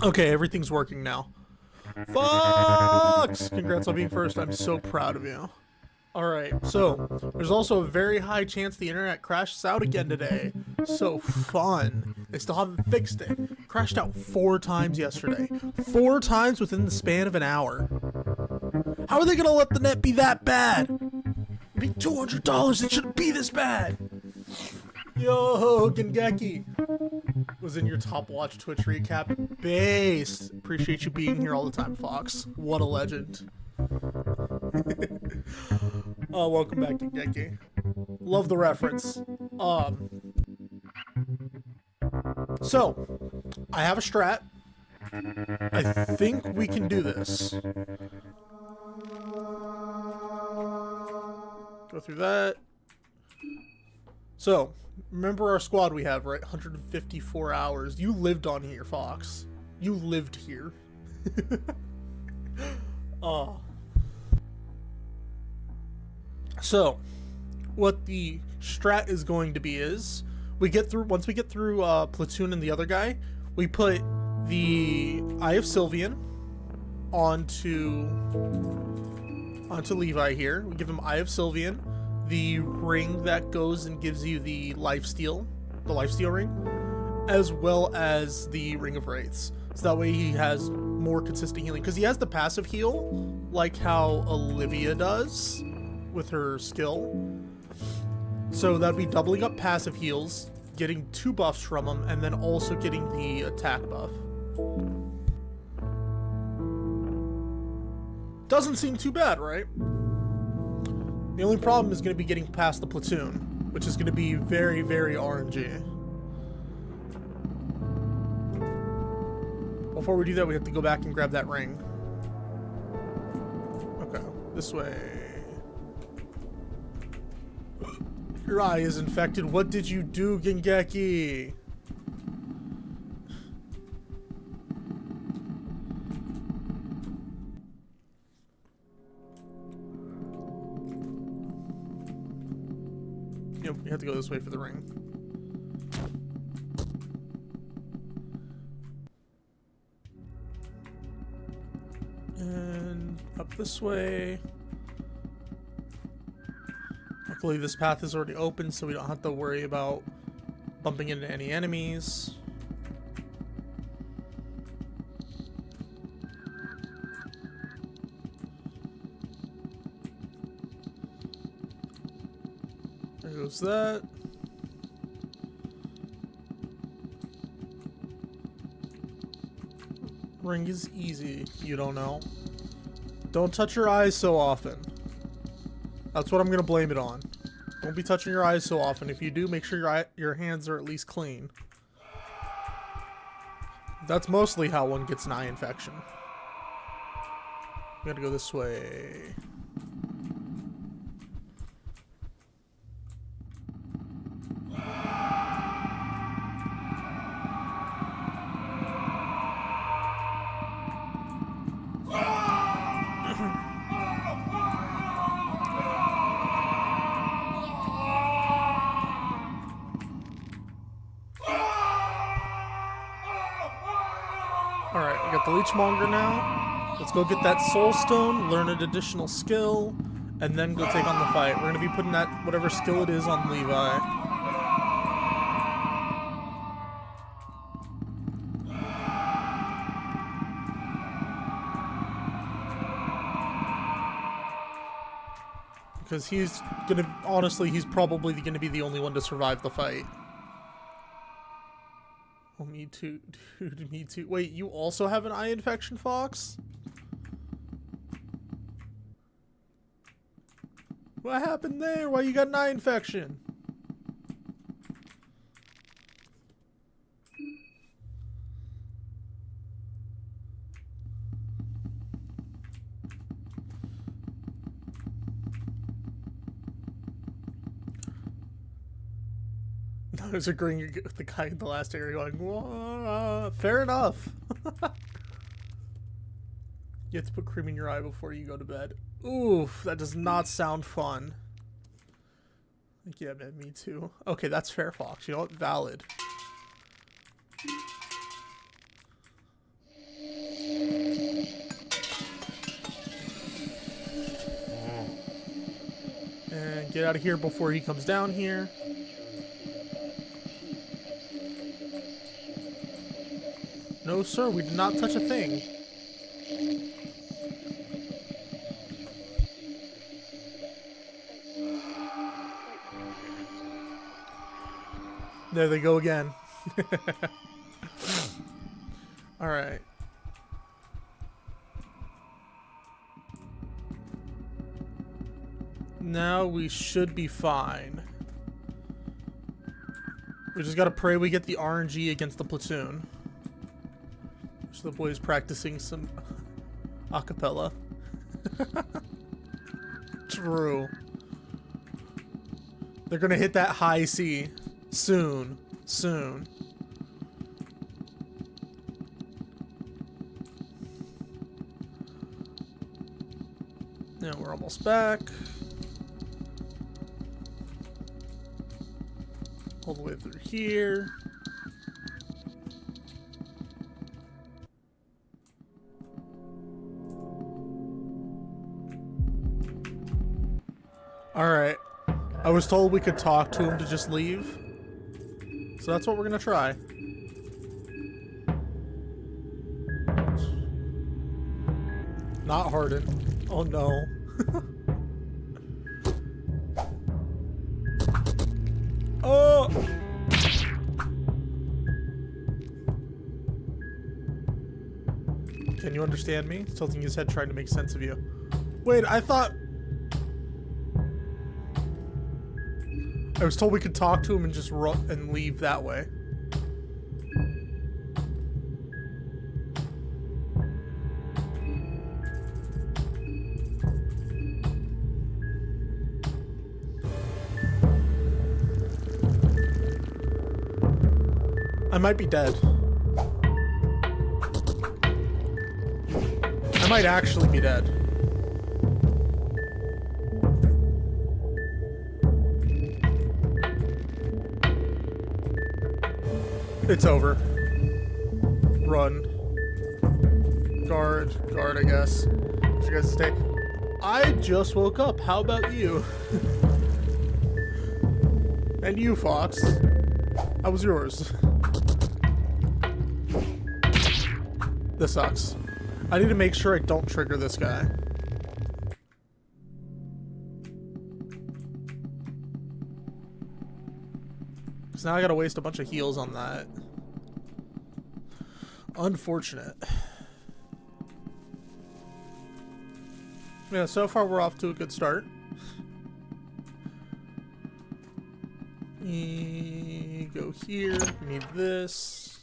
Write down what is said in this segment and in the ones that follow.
Okay, everything's working now. Fox! Congrats on being first. I'm so proud of you. Alright, so there's also a very high chance the internet crashes out again today. So fun. They still haven't fixed it. Crashed out 4 times yesterday. 4 times within the span of an hour. How are they gonna let the net be that bad? It'd be $200. It shouldn't be this bad. Yo, Gengeki was in your top watch Twitch recap. Base. Appreciate you being here all the time, Fox. What a legend. Oh, welcome back, Gengeki. Love the reference. So, I have a strat. I think we can do this. Go through that. So, remember our squad we have, right? 154 hours. You lived on here, Fox. You lived here. So, what the strat is going to be is, once we get through Platoon and the other guy, we put the Eye of Sylvian onto Levi here. We give him Eye of Sylvian, the ring that goes and gives you the lifesteal ring, as well as the Ring of Wraiths. So that way he has more consistent healing, because he has the passive heal, like how Olivia does with her skill. So that'd be doubling up passive heals, getting 2 buffs from him, and then also getting the attack buff. Doesn't seem too bad, right? The only problem is going to be getting past the platoon, which is going to be very, very RNG. Before we do that, we have to go back and grab that ring. Okay, this way. Your eye is infected. What did you do, Gengeki? Yep, you have to go this way for the ring. And up this way. Luckily this path is already open, so we don't have to worry about bumping into any enemies. There goes that. Ring is easy, you don't know. Don't touch your eyes so often. That's what I'm gonna blame it on. Don't be touching your eyes so often. If you do, make sure your hands are at least clean. That's mostly how one gets an eye infection. We gotta go this way. Alright, we got the Leechmonger now. Let's go get that Soul Stone, learn an additional skill, and then go take on the fight. We're going to be putting that, whatever skill it is, on Levi. Because he's going to, honestly, he's probably going to be the only one to survive the fight. Oh, me too, dude, me too. Wait, you also have an eye infection, Fox? What happened there? Why you got an eye infection? I was agreeing with the guy in the last area going, whoa, fair enough. You have to put cream in your eye before you go to bed. Oof, that does not sound fun. Yeah, man, me too. Okay, that's fair, Fox. You know what? Valid. Get out of here before he comes down here. No, sir, we did not touch a thing. There they go again. All right. Now we should be fine. We just gotta pray we get the RNG against the platoon. So the boys practicing some acapella. True. They're gonna hit that high C soon. Soon. Now we're almost back. All the way through here. Alright. I was told we could talk to him to just leave. So that's what we're gonna try. Not harden. Oh no. Oh! Can you understand me? He's tilting his head trying to make sense of you. Wait, I thought... I was told we could talk to him and just run and leave that way. I might be dead. I might actually be dead. It's over. Run. Guard. Guard, I guess. You guys stay. I just woke up. How about you? And you, Fox. How was yours? This sucks. I need to make sure I don't trigger this guy. Because now I gotta waste a bunch of heals on that. Unfortunate. Yeah, so far we're off to a good start. Go here. We need this.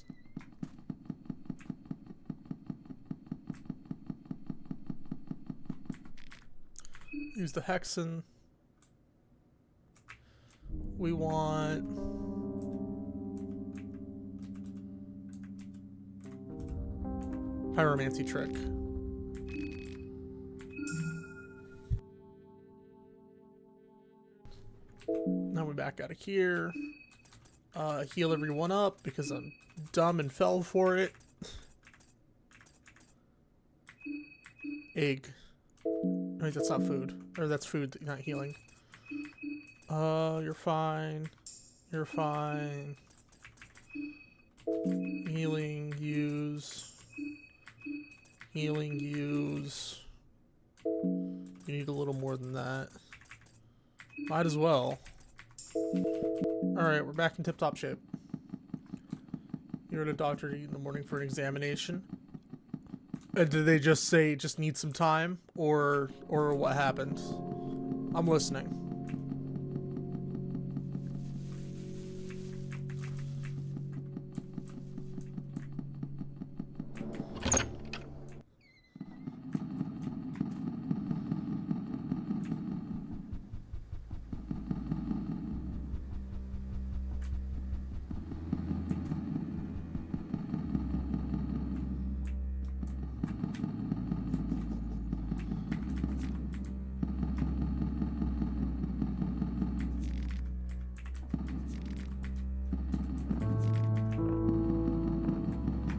Use the hexen. We want... Pyromancy trick. Now we're back out of here. Heal everyone up because I'm dumb and fell for it. Egg. Wait, that's not food. Or that's food, not healing. You're fine. You're fine. Healing, use. Healing, use. You need a little more than that. Might as well. Alright, we're back in tip-top shape. You're at a doctor in the morning for an examination. Did they just say just need some time? Or what happened? I'm listening.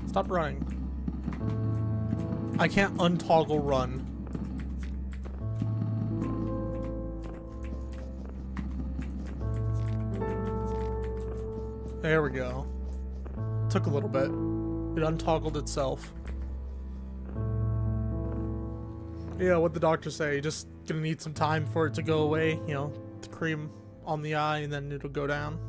Stop running. I can't untoggle run. There we go. Took a little bit. It untoggled itself. Yeah, what'd the doctor say? You're just gonna need some time for it to go away, you know, the cream on the eye, and then it'll go down.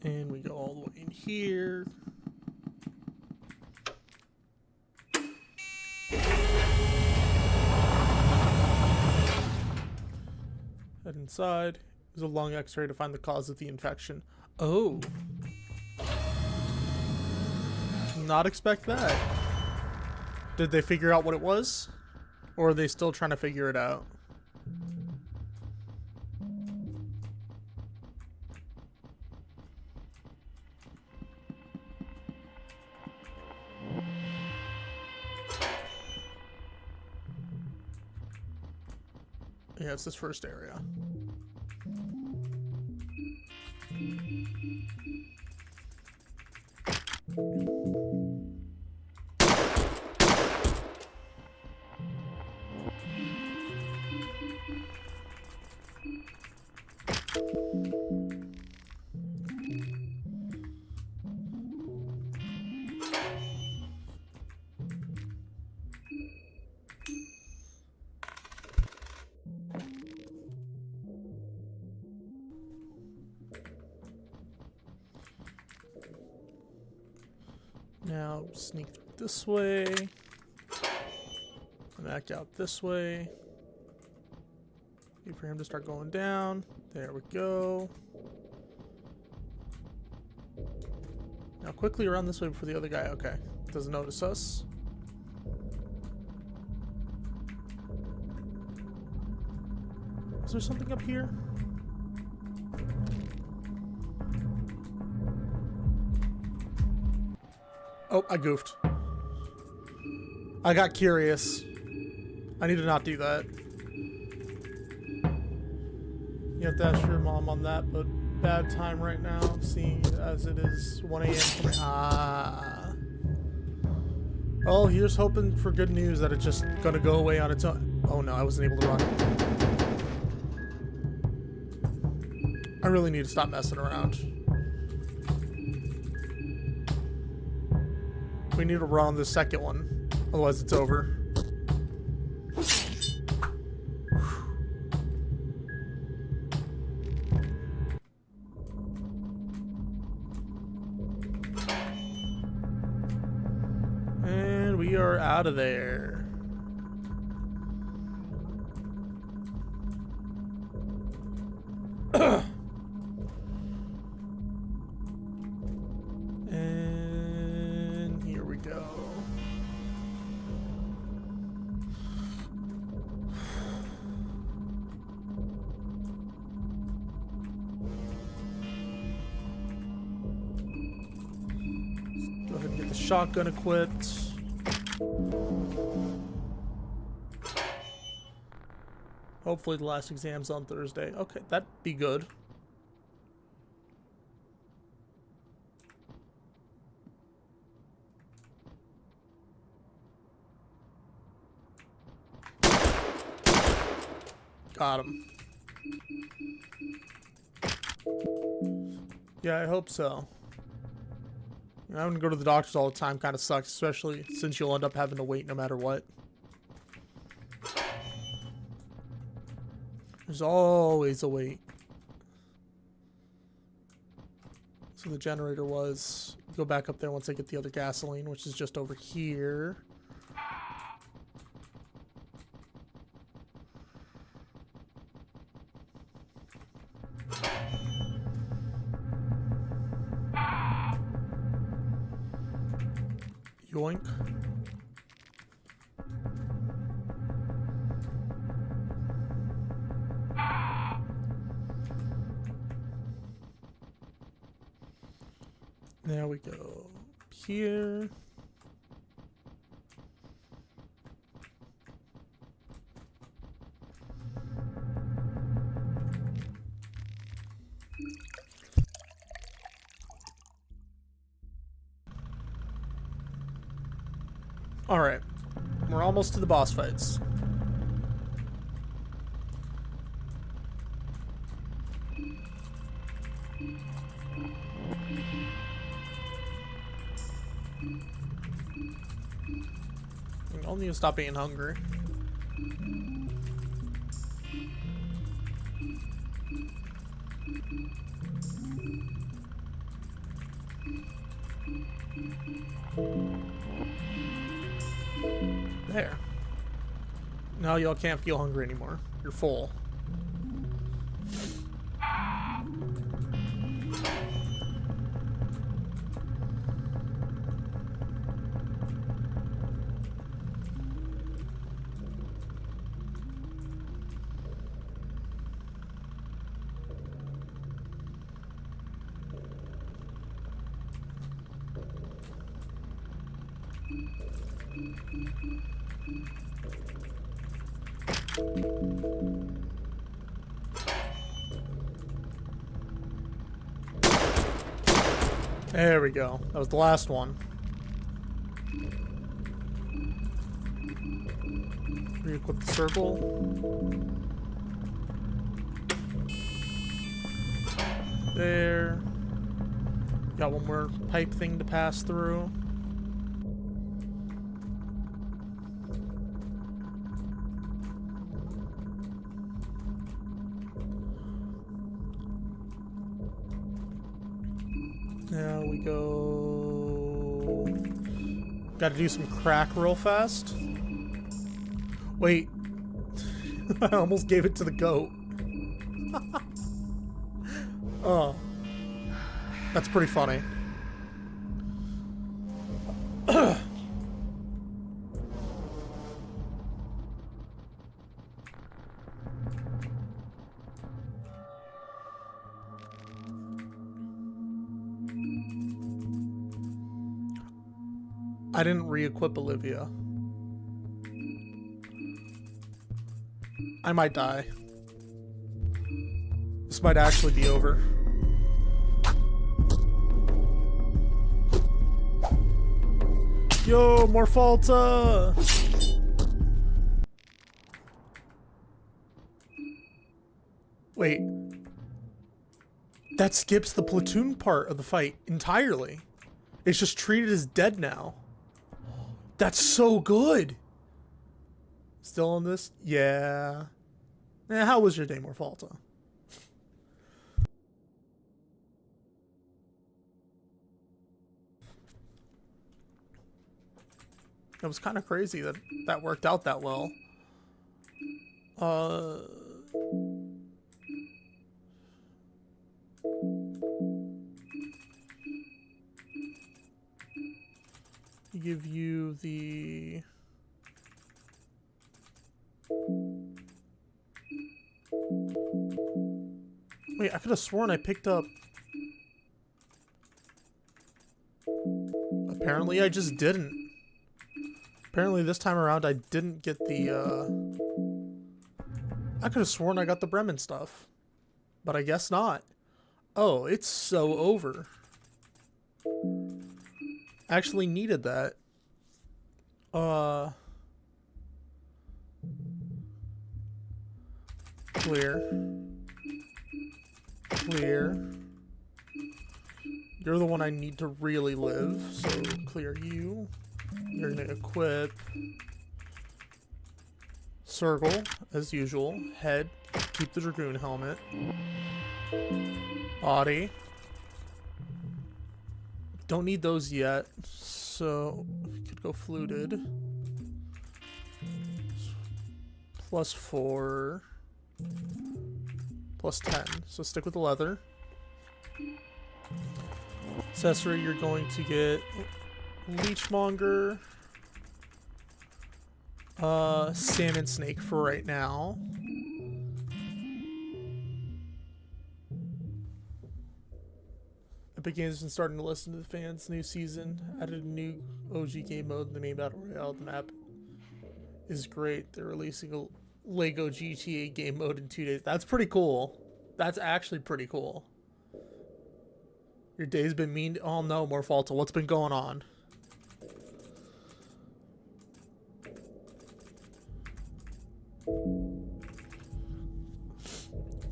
And we go all the way in here. Head inside. There's a lung x-ray to find the cause of the infection. Oh. Did not expect that. Did they figure out what it was? Or are they still trying to figure it out? Yeah, it's this first area. Now sneak this way, back out this way. Wait for him to start going down. There we go. Now quickly around this way before the other guy. Okay, doesn't notice us. Is there something up here? Oh, I goofed. I got curious. I need to not do that. You have to ask your mom on that, but bad time right now, seeing as it is 1 a.m. for me. Ah. Oh, here's hoping for good news that it's just gonna go away on its own. Oh no, I wasn't able to run. I really need to stop messing around. We need to run on the second one, otherwise it's over. And we are out of there. And here we go. Go ahead and get the shotgun equipped. Hopefully the last exam's on Thursday. Okay, that'd be good. Got him. Yeah, I hope so. Having to go to the doctors all the time kind of sucks, especially since you'll end up having to wait no matter what. There's always a wait. So the generator was... Go back up there once I get the other gasoline, which is just over here. Yoink. There we go. Here. Alright. We're almost to the boss fights. I'll need to stop being hungry. There. Now y'all can't feel hungry anymore. You're full. There we go. That was the last one. Re-equip the circle. There. Got one more pipe thing to pass through. Now we go... Gotta do some crack real fast. Wait. I almost gave it to the goat. Oh. That's pretty funny. I didn't re-equip Olivia. I might die. This might actually be over. Yo, Morphalta! Wait. That skips the platoon part of the fight entirely. It's just treated as dead now. That's so good. Still on this? Yeah. How was your day, Morphalta? It was kind of crazy that that worked out that well. Give you the... Wait, I could have sworn I picked up... Apparently I just didn't. Apparently this time around I didn't get the, I could have sworn I got the Bremen stuff. But I guess not. Oh, it's so over. Actually needed that. Clear. Clear. You're the one I need to really live, so clear you. You're gonna equip circle, as usual. Head, keep the Dragoon helmet. Body. Don't need those yet, so we could go fluted. +4. +10. So stick with the leather. Accessory, you're going to get Leechmonger. Salmon Snake for right now. Epic Games has been starting to listen to the fans. New season added a new OG game mode in the main battle royale. The map is great. They're releasing a Lego GTA game mode in 2 days. That's pretty cool. That's actually pretty cool. Your day's been mean. Oh no, Morphalta, what's been going on?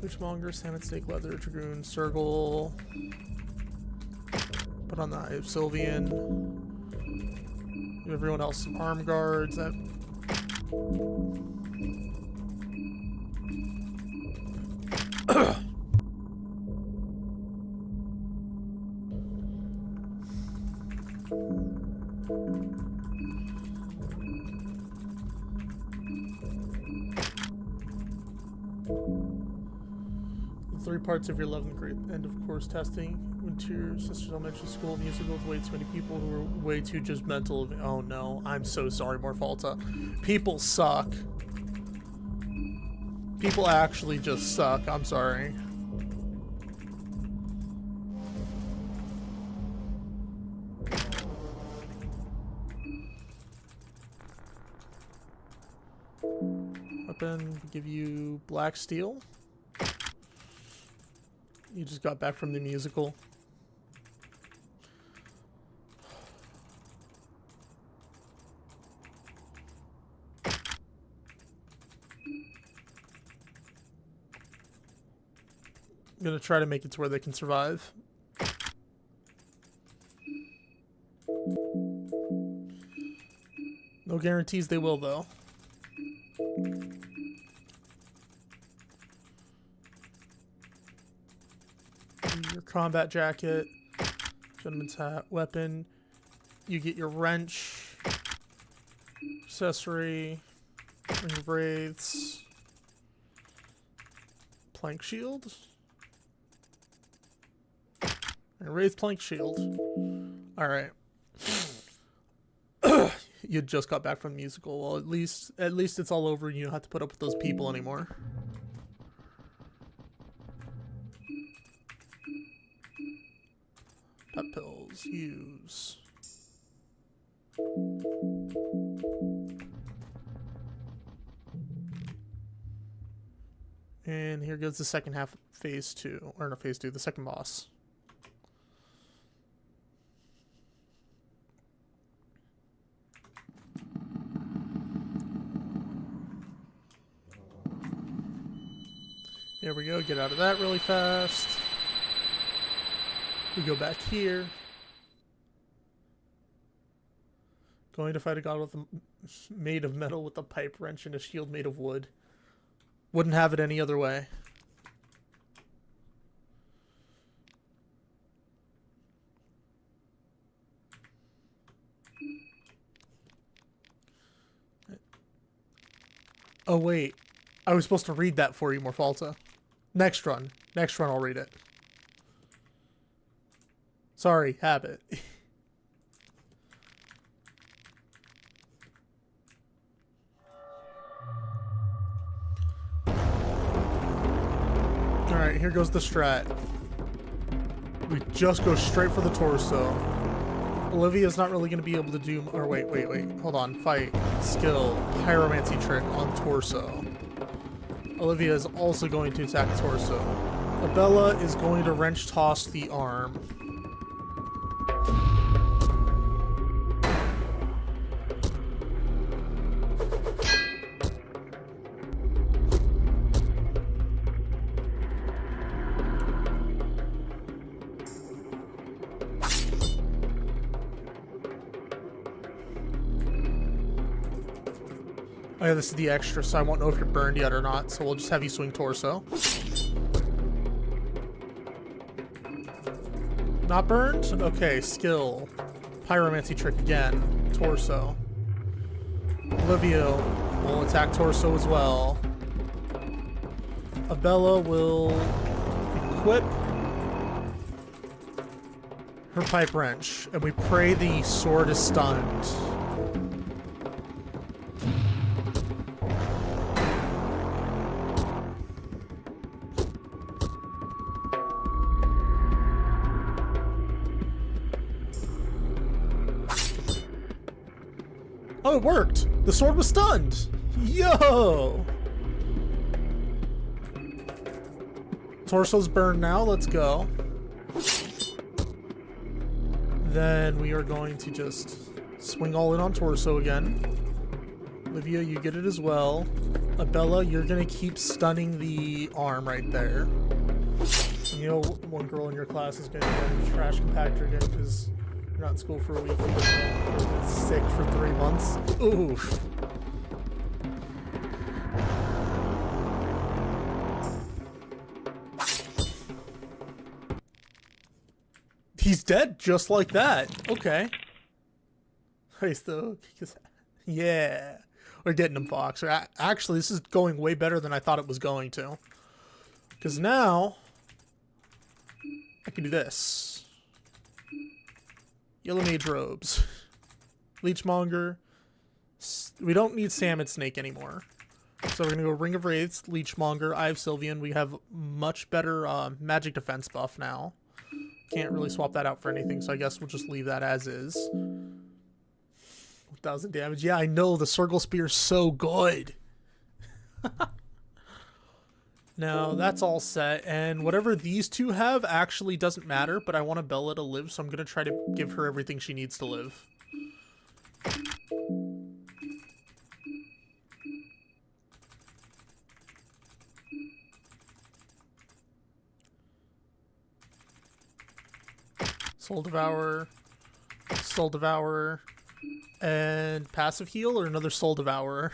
Witchmonger, salmon steak, leather, dragoon, circle. Put on the Sylvian. Give everyone else some arm guards. That. The 3 parts of your 11th grade end of course testing. Went to your sister's elementary school musical with way too many people who were way too judgmental. Oh no, I'm so sorry, Morphalta. People suck. People actually just suck. I'm sorry. Weapon, give you black steel. You just got back from the musical. I'm gonna try to make it to where they can survive. No guarantees they will, though. Your combat jacket, gentleman's hat, weapon. You get your wrench, accessory, ring of wraiths, plank shield, and wraith plank shield. All right. You just got back from the musical. Well, at least it's all over and you don't have to put up with those people anymore. Pep pills, use. And here goes the second half, phase 2. Or no, phase 2, the second boss. Here we go, get out of that really fast. We go back here. Going to fight a god with made of metal with a pipe wrench and a shield made of wood. Wouldn't have it any other way. Oh wait, I was supposed to read that for you, Morphalta. Next run I'll read it. Sorry, habit. Alright, here goes the strat. We just go straight for the torso. Olivia's not really going to be able to do... Or wait. Hold on. Fight. Skill. Pyromancy trick on torso. Olivia is also going to attack torso. Abella is going to wrench toss the arm. Oh yeah, this is the extra, so I won't know if you're burned yet or not, so we'll just have you swing torso. Not burned? Okay, skill. Pyromancy trick again. Torso. Olivia will attack torso as well. Abella will equip her pipe wrench, and we pray the sword is stunned. Oh, it worked! The sword was stunned! Yo! Torso's burned now, let's go. Then we are going to just swing all in on torso again. Olivia, you get it as well. Abella, you're gonna keep stunning the arm right there. And you know, one girl in your class is gonna get a trash compactor again because you're not in school for a week. You're sick for 3 months. Oof. He's dead just like that. Okay. Yeah. We're getting him, Fox. Actually, this is going way better than I thought it was going to. Because now, I can do this. Yellow Mage Robes. Leechmonger. We don't need Salmon Snake anymore. So we're going to go Ring of Wraiths, Leechmonger, Eye of Sylvian. We have much better magic defense buff now. Can't really swap that out for anything, so I guess we'll just leave that as is. 1,000 damage. Yeah, I know, the Circle Spear is so good. Now, that's all set, and whatever these two have actually doesn't matter, but I want Bella to live, so I'm going to try to give her everything she needs to live. Soul Devourer, and Passive Heal, or another Soul Devourer?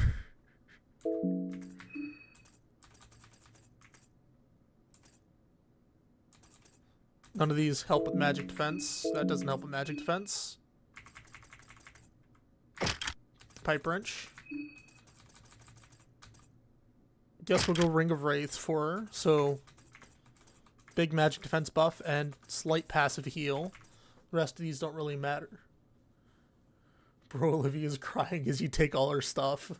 None of these help with magic defense. That doesn't help with magic defense. Pipe Wrench. Guess we'll go Ring of Wraiths for her, so big magic defense buff and slight passive heal. The rest of these don't really matter. Bro, Olivia's crying as you take all her stuff.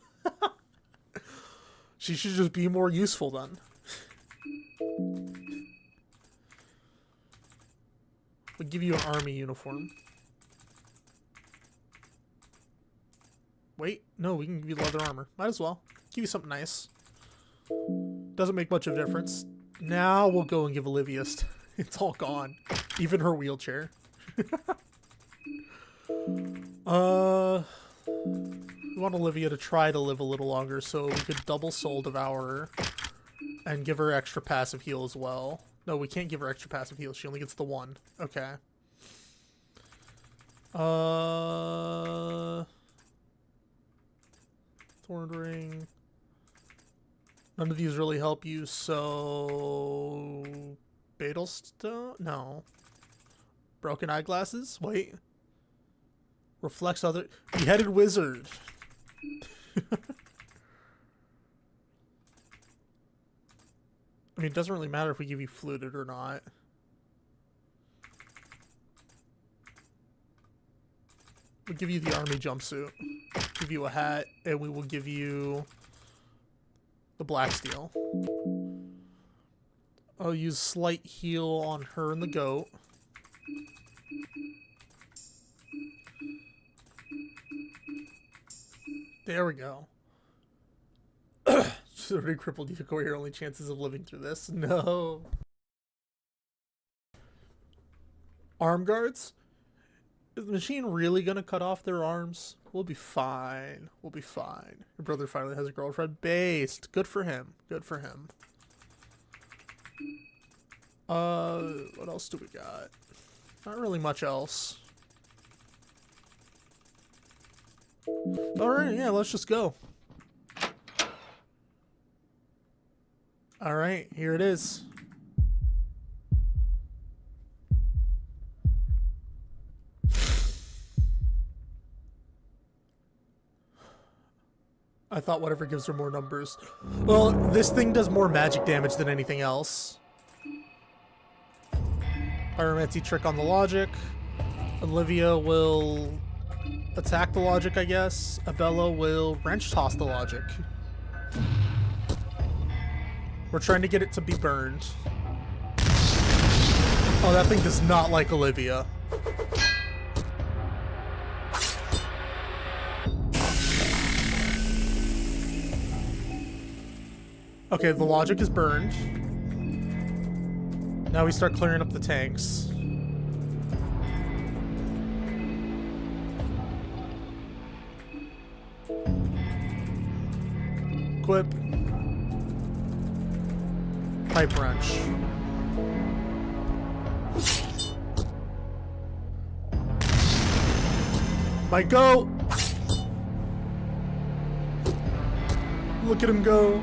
She should just be more useful then. We'll give you an army uniform. Wait, no, we can give you leather armor. Might as well. Give you something nice. Doesn't make much of a difference. Now we'll go and give Olivia it's all gone. Even her wheelchair. We want Olivia to try to live a little longer, so we could double Soul Devourer and give her extra passive heal as well. No, we can't give her extra passive heal. She only gets the one. Okay. Thorn Ring. None of these really help you, so Beetlestone? No. Broken Eyeglasses? Wait. Reflects other... Beheaded Wizard. I mean, it doesn't really matter if we give you Fluted or not. We'll give you the army jumpsuit. Give you a hat, and we will give you the Black Steel. I'll use slight heal on her and the goat. There we go. Sort of crippled Yukoi, your only chances of living through this. No. Arm guards? Is the machine really gonna cut off their arms? We'll be fine. We'll be fine. Your brother finally has a girlfriend. Based. Good for him. Good for him. What else do we got? Not really much else. Alright, yeah, let's just go. Alright, here it is. I thought whatever gives her more numbers. Well, this thing does more magic damage than anything else. Pyromancy trick on the logic. Olivia will attack the logic, I guess. Abella will wrench toss the logic. We're trying to get it to be burned. Oh, that thing does not like Olivia. Okay, the logic is burned. Now we start clearing up the tanks. Re-equip. Pipe wrench. Might go. Look at him go.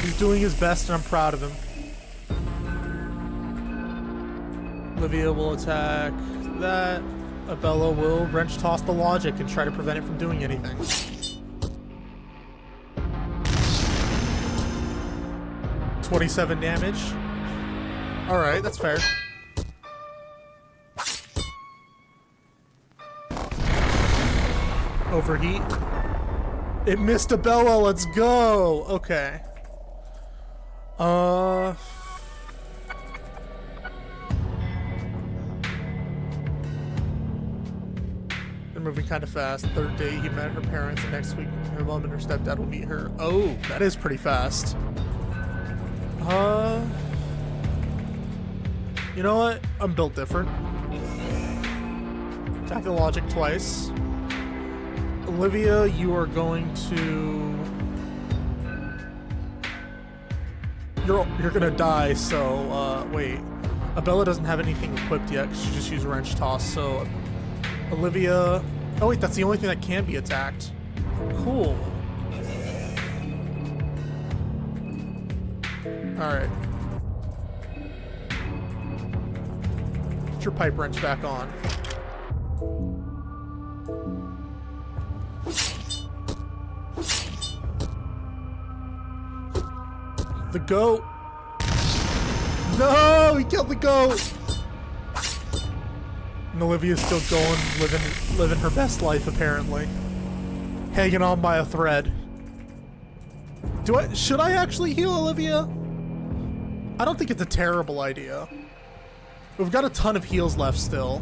He's doing his best and I'm proud of him. Olivia will attack that. Abella will wrench toss the logic and try to prevent it from doing anything. $27 damage. Alright, that's fair. Overheat. It missed Abella, let's go! Okay. They're moving kind of fast. Third day he met her parents, and next week her mom and her stepdad will meet her. Oh, that is pretty fast. You know what? I'm built different. Attack the logic twice. Olivia, you are going to... You're gonna die, so, wait. Abella doesn't have anything equipped yet, because she just used wrench toss, so... Olivia... Oh wait, that's the only thing that can be attacked. Cool. Alright. Get your pipe wrench back on. The goat. No, he killed the goat. And Olivia's still going, living her best life apparently. Hanging on by a thread. Should I actually heal Olivia? I don't think it's a terrible idea. We've got a ton of heals left still.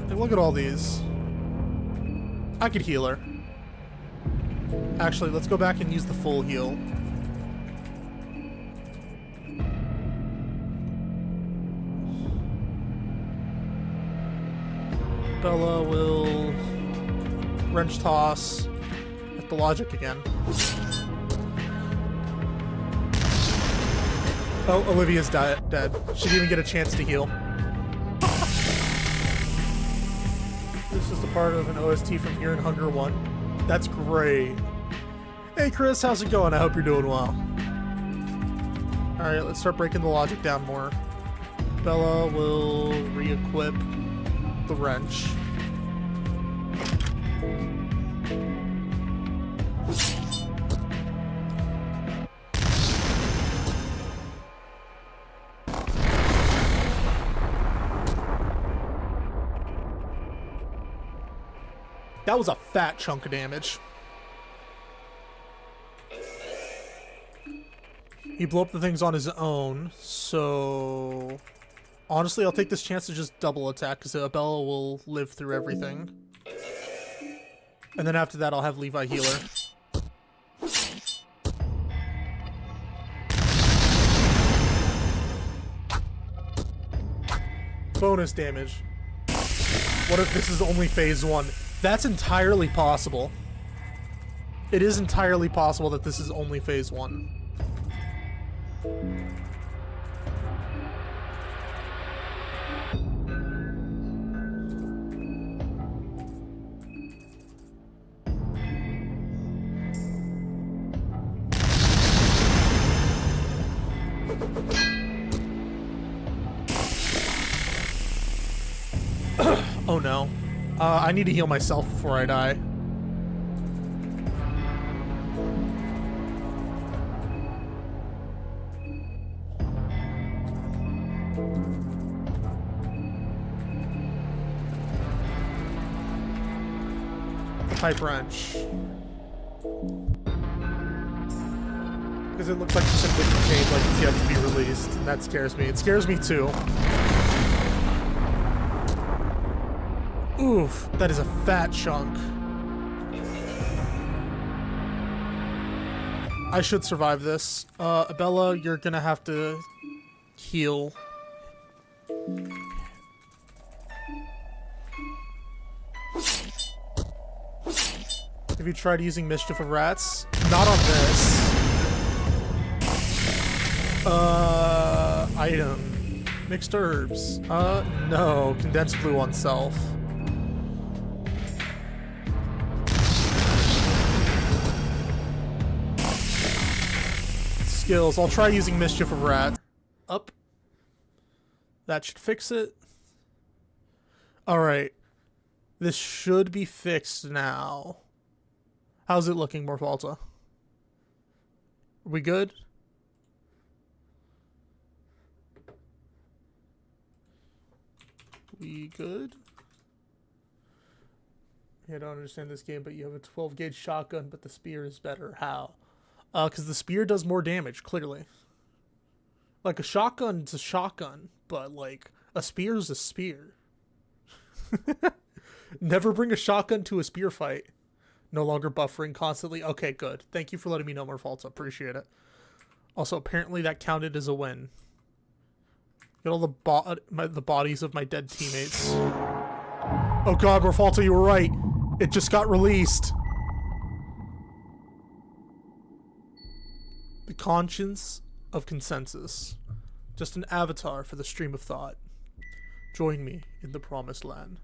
Hey, look at all these. I could heal her. Actually, let's go back and use the full heal. Bella will wrench toss at the logic again. Oh, Olivia's dead. She didn't even get a chance to heal. This is the part of an OST from Here in Hunger 1. That's great. Hey Chris, how's it going? I hope you're doing well. Alright, let's start breaking the logic down more. Bella will re-equip the wrench. That was a fat chunk of damage. He blew up the things on his own, so... Honestly, I'll take this chance to just double attack, because Bella will live through everything. And then after that, I'll have Levi heal her. Bonus damage. What if this is only phase 1? That's entirely possible. It is entirely possible that this is only phase 1. Oh no. I need to heal myself before I die. Pipe wrench. Because it looks like it's simply contained, like it's yet to be released, and that scares me. It scares me too. Oof, that is a fat chunk. I should survive this. Abella, you're gonna have to heal. Have you tried using Mischief of Rats? Not on this. Item. Mixed herbs. No. Condensed blue on self. Skills. I'll try using Mischief of Rats. Up. That should fix it. Alright. This should be fixed now. How's it looking, Morphalta? Are we good? We good? Yeah, I don't understand this game, but you have a 12 gauge shotgun, but the spear is better. How? Because the spear does more damage, clearly. Like, a shotgun's a shotgun, but, like, a spear's a spear. Never bring a shotgun to a spear fight. No longer buffering constantly. Okay, good. Thank you for letting me know, Morphalta. Appreciate it. Also, apparently that counted as a win. Get all the bodies of my dead teammates. Oh god, Morphalta, you were right. It just got released. The conscience of consensus. Just an avatar for the stream of thought. Join me in the promised land.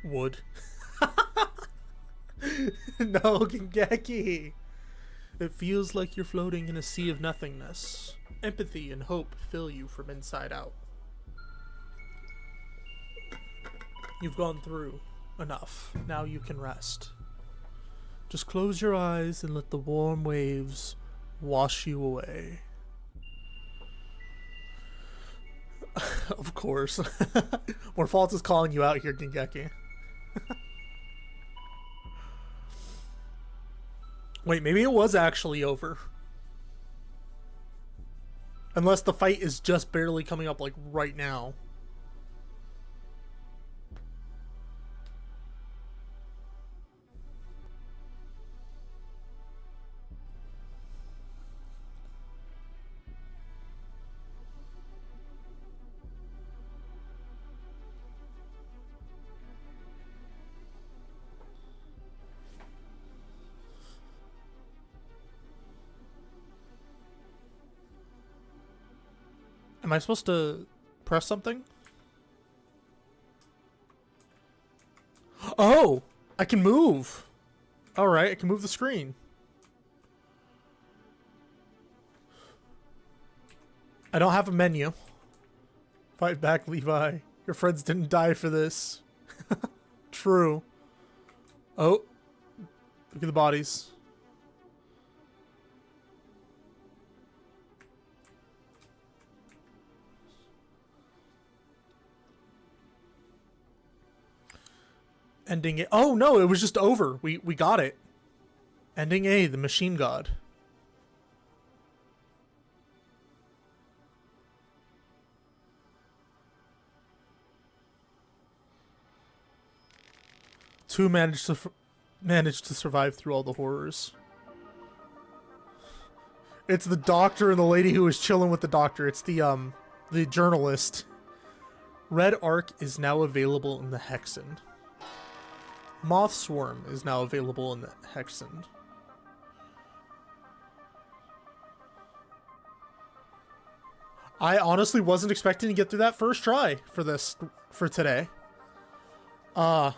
Wood. No, Gengeki. It feels like you're floating in a sea of nothingness. Empathy and hope fill you from inside out. You've gone through enough. Now you can rest. Just close your eyes and let the warm waves wash you away. Of course. Morphalta's calling you out here, Gengeki. Wait, maybe it was actually over. Unless the fight is just barely coming up, like, right now. Am I supposed to press something? Oh! I can move! Alright, I can move the screen. I don't have a menu. Fight back, Levi. Your friends didn't die for this. True. Oh. Look at the bodies. Ending it. Oh no, it was just over. We got it. Ending A, the machine god. Two managed to survive through all the horrors. It's the doctor and the lady who was chilling with the doctor. It's the journalist. Red Arc is now available in the Hexen. Moth Swarm is now available in the Hexen. I honestly wasn't expecting to get through that first try for today. Well,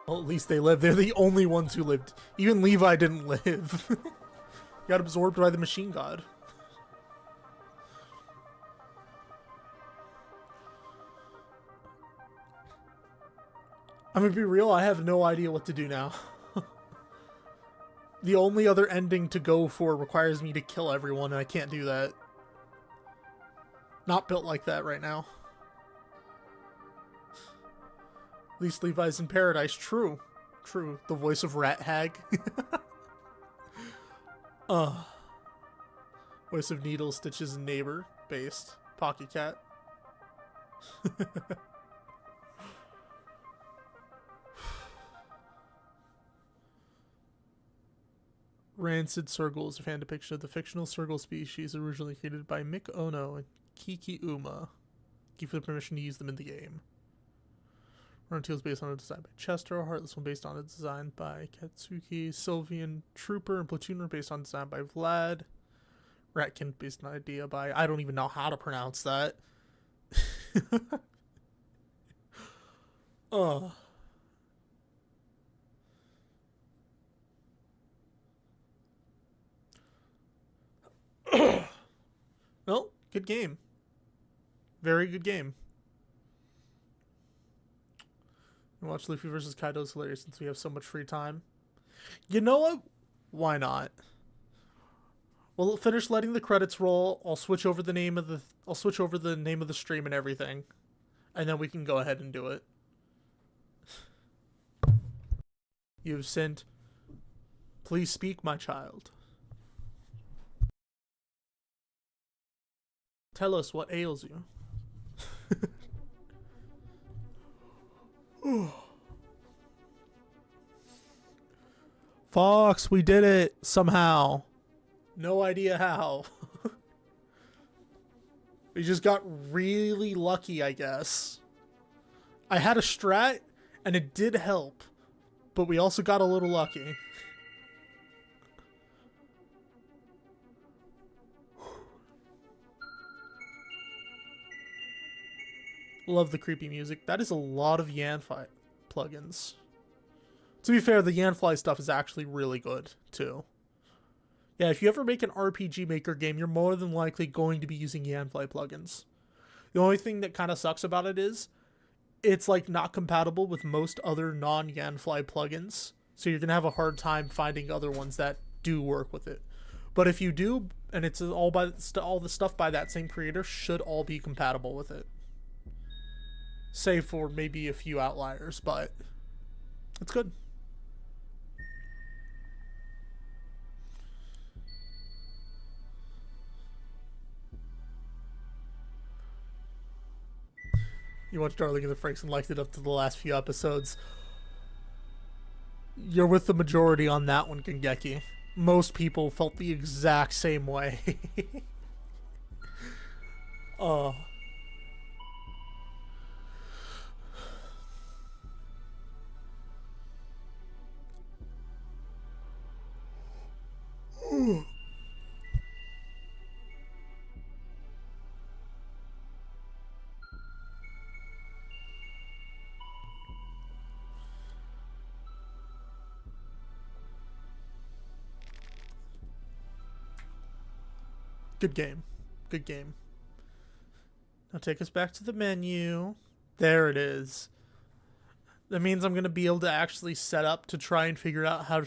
at least they lived. They're the only ones who lived. Even Levi didn't live. Got absorbed by the machine god. I'm gonna be real, I have no idea what to do now. The only other ending to go for requires me to kill everyone, and I can't do that. Not built like that right now. At least Levi's in paradise. True. True. The voice of Rat Hag. Voice of Needle, Stitches, and Neighbor. Based. Pocket Cat. Rancid Circle is a fan depiction of the fictional circle species originally created by Mick Ono and Kiki Uma. Give for the permission to use them in the game. Run Teal is based on a design by Chester. Heartless one based on a design by Katsuki. Sylvian Trooper and Platoon are based on design by Vlad. Ratkin based on idea by... I don't even know how to pronounce that. Oh. Well, good game. Very good game. Watch Luffy versus Kaido is hilarious since we have so much free time. You know what? Why not? We'll finish letting the credits roll. I'll switch over the name of the stream and everything, and then we can go ahead and do it. You've sinned. Please speak, my child. Tell us what ails you. Fox, we did it somehow. No idea how. We just got really lucky, I guess. I had a strat and it did help, but we also got a little lucky. Love the creepy music. That is a lot of Yanfly plugins. To be fair, the Yanfly stuff is actually really good, too. Yeah, if you ever make an RPG Maker game, you're more than likely going to be using Yanfly plugins. The only thing that kind of sucks about it is, it's like not compatible with most other non-Yanfly plugins. So you're going to have a hard time finding other ones that do work with it. But if you do, and it's all the stuff by that same creator, should all be compatible with it. Save for maybe a few outliers, but it's good. You watched Darling in the Franxx and liked it up to the last few episodes. You're with the majority on that one, Gengeki. Most people felt the exact same way. Oh. Good game. Good game. Now take us back to the menu. There it is. That means I'm going to be able to actually set up to try and figure out how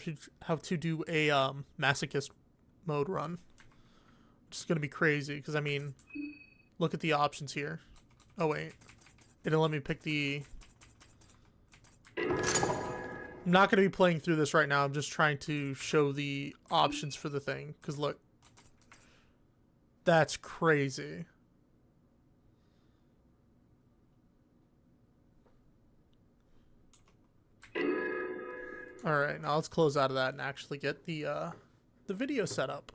to do a masochist mode run. Which is going to be crazy because, I mean, look at the options here. Oh, wait. It didn't let me pick the... I'm not going to be playing through this right now. I'm just trying to show the options for the thing. Because, look. That's crazy. Alright, now let's close out of that and actually get the video set up.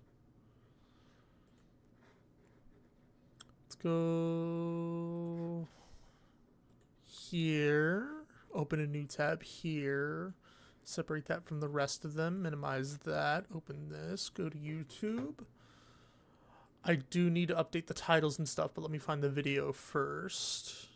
Let's go here. Open a new tab here. Separate that from the rest of them. Minimize that. Open this. Go to YouTube. I do need to update the titles and stuff, but let me find the video first.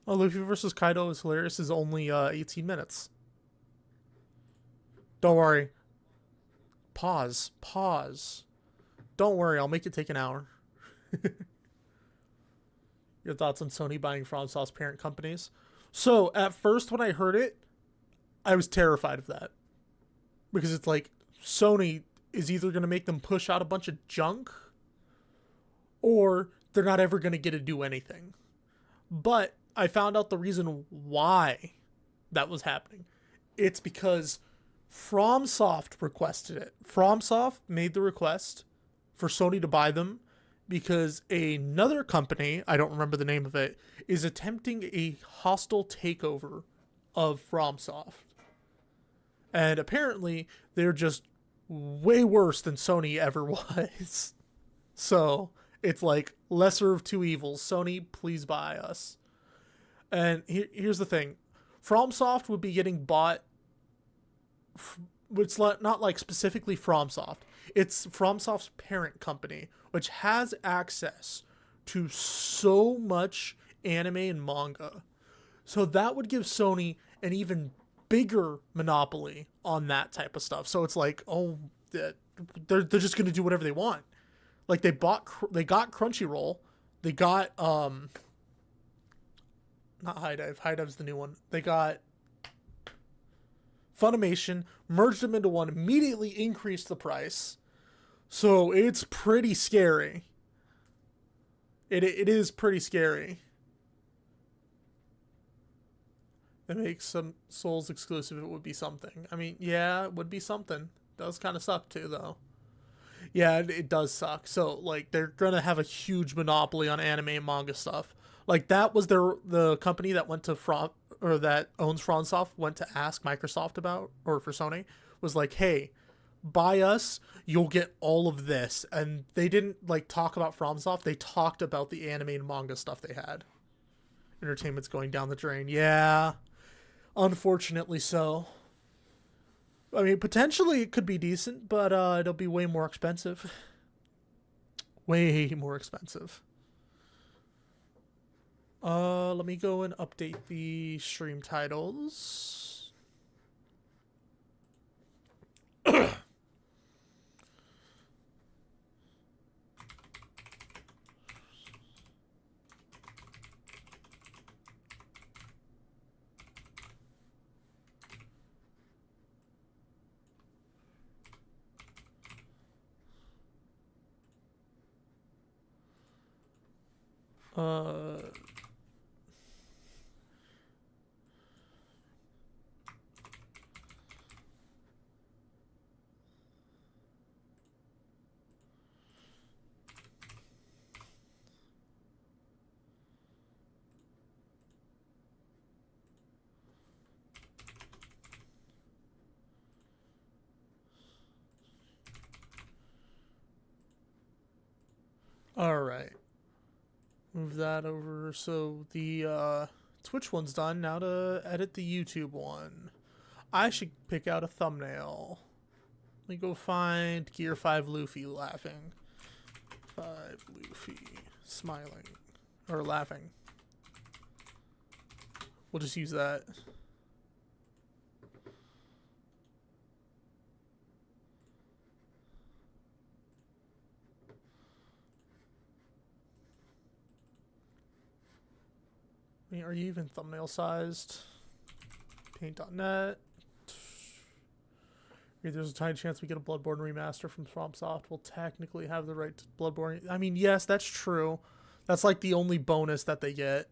Oh, Luffy versus Kaido is hilarious. Is only 18 minutes. Don't worry. Pause. Pause. Don't worry. I'll make it take an hour. Your thoughts on Sony buying FromSoft's parent companies? So, at first when I heard it, I was terrified of that. Because it's like, Sony is either going to make them push out a bunch of junk, or they're not ever going to get to do anything. But I found out the reason why that was happening. It's because FromSoft requested it. FromSoft made the request for Sony to buy them because another company, I don't remember the name of it, is attempting a hostile takeover of FromSoft. And apparently, they're just way worse than Sony ever was. So, it's like, lesser of two evils. Sony, please buy us. And here's the thing. FromSoft would be getting bought. It's not like specifically FromSoft. It's FromSoft's parent company, which has access to so much anime and manga. So that would give Sony an even bigger monopoly on that type of stuff. So it's like, oh, they're just going to do whatever they want. Like they got Crunchyroll, they got not High Dive. High Dive's the new one. They got Funimation, merged them into one, immediately increased the price. So it's pretty scary. It is pretty scary. It makes some Souls exclusive. It would be something. I mean, yeah, it would be something. It does kind of suck too, though. Yeah, it does suck. So, like, they're gonna have a huge monopoly on anime and manga stuff. Like, that was the company that went to that owns FromSoft went to ask Microsoft about, or for Sony, was like, hey, buy us, you'll get all of this. And they didn't, like, talk about FromSoft. They talked about the anime and manga stuff they had. Entertainment's going down the drain. Yeah, unfortunately so. I mean, potentially it could be decent, but it'll be way more expensive. Way more expensive. Let me go and update the stream titles. All right. Move that over. So the Twitch one's done. Now to edit the YouTube one. I should pick out a thumbnail. Let me go find Gear 5 Luffy laughing. 5 Luffy smiling. Or laughing. We'll just use that. I mean, are you even thumbnail sized? Paint.net. There's a tiny chance we get a Bloodborne remaster from FromSoft. We'll technically have the right to Bloodborne. I mean, yes, that's true. That's like the only bonus that they get.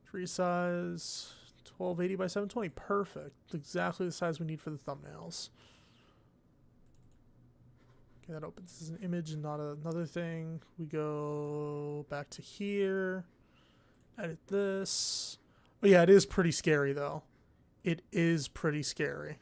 Free size 1280 by 720. Perfect. Exactly the size we need for the thumbnails. Okay, that opens as an image and not another thing. We go back to here. Edit this. Oh yeah, it is pretty scary though. It is pretty scary.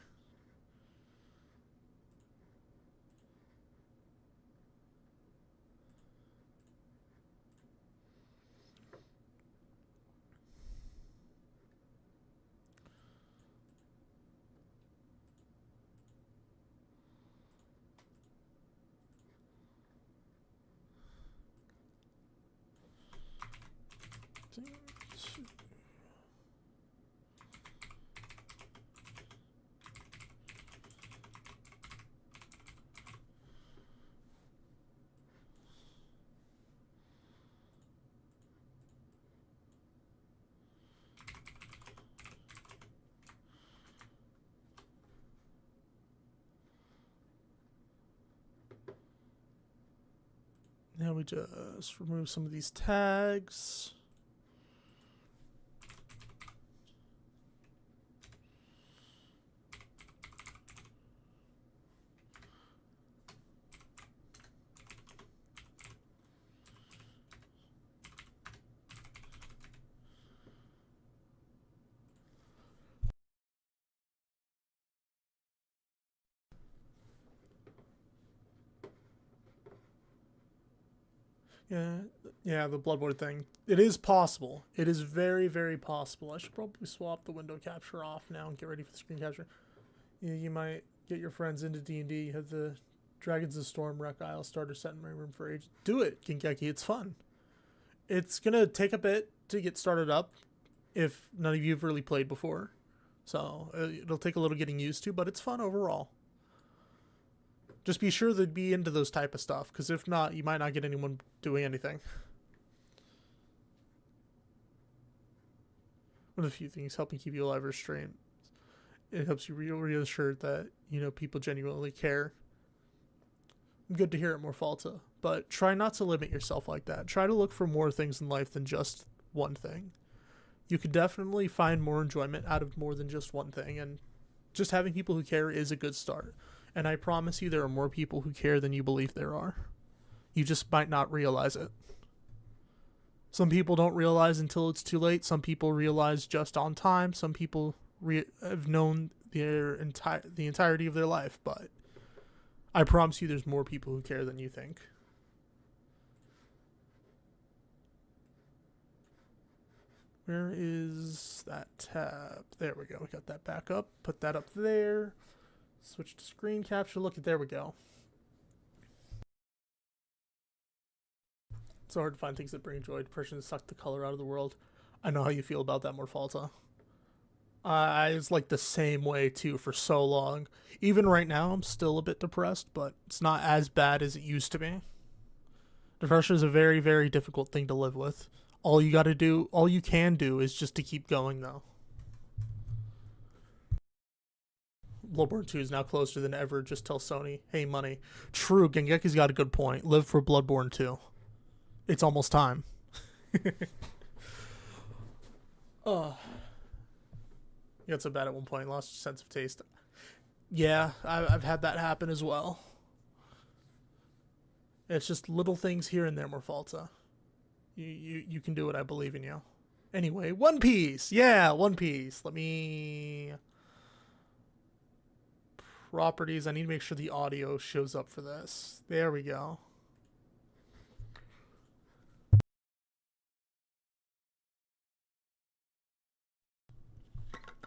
Now we just remove some of these tags. Yeah, yeah, the Bloodborne thing. It is possible. It is very, very possible. I should probably swap the window capture off now and get ready for the screen capture. You might get your friends into D&D. Have the Dragons of Storm Wreck Isle starter set in my room for ages. Do it, Ginkeki. It's fun. It's going to take a bit to get started up if none of you have really played before. So it'll take a little getting used to, but it's fun overall. Just be sure to be into those type of stuff, because if not, you might not get anyone doing anything. One of the few things helping keep you alive or stream. It helps you reassure that, you know, people genuinely care. Good to hear it, Morfalta. But try not to limit yourself like that. Try to look for more things in life than just one thing. You could definitely find more enjoyment out of more than just one thing, and just having people who care is a good start. And I promise you there are more people who care than you believe there are. You just might not realize it. Some people don't realize until it's too late. Some people realize just on time. Some people have known the entirety of their life. But I promise you there's more people who care than you think. Where is that tab? There we go. We got that back up. Put that up there. Switch to screen capture. Look at, there we go. It's so hard to find things that bring joy. Depression has sucked the color out of the world. I know how you feel about that, Morfalta. I was like the same way too for so long. Even right now, I'm still a bit depressed, but it's not as bad as it used to be. Depression is a very, very difficult thing to live with. All you can do is just to keep going, though. Bloodborne 2 is now closer than ever. Just tell Sony, hey, money. True, Gengeki's got a good point. Live for Bloodborne 2. It's almost time. Oh. You got so bad at one point, lost your sense of taste. Yeah, I've had that happen as well. It's just little things here and there, Morfalta. You can do it, I believe in you. Anyway, One Piece! Yeah, One Piece. Let me... Properties. I need to make sure the audio shows up for this. There we go.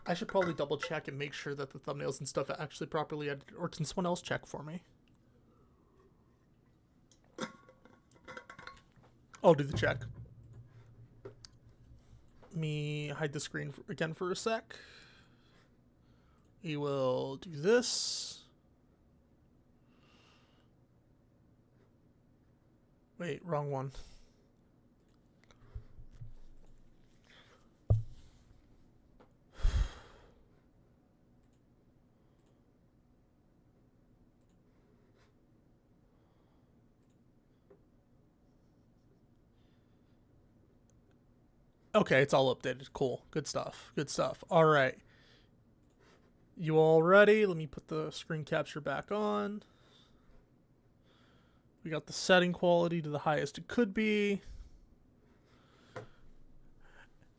I should probably double check and make sure that the thumbnails and stuff are actually properly edited, or can someone else check for me? I'll do the check. Let me hide the screen again for a sec. We will do this. Wait, wrong one. Okay, it's all updated. Cool. Good stuff. Good stuff. All right. You all ready? Let me put the screen capture back on. We got the setting quality to the highest it could be.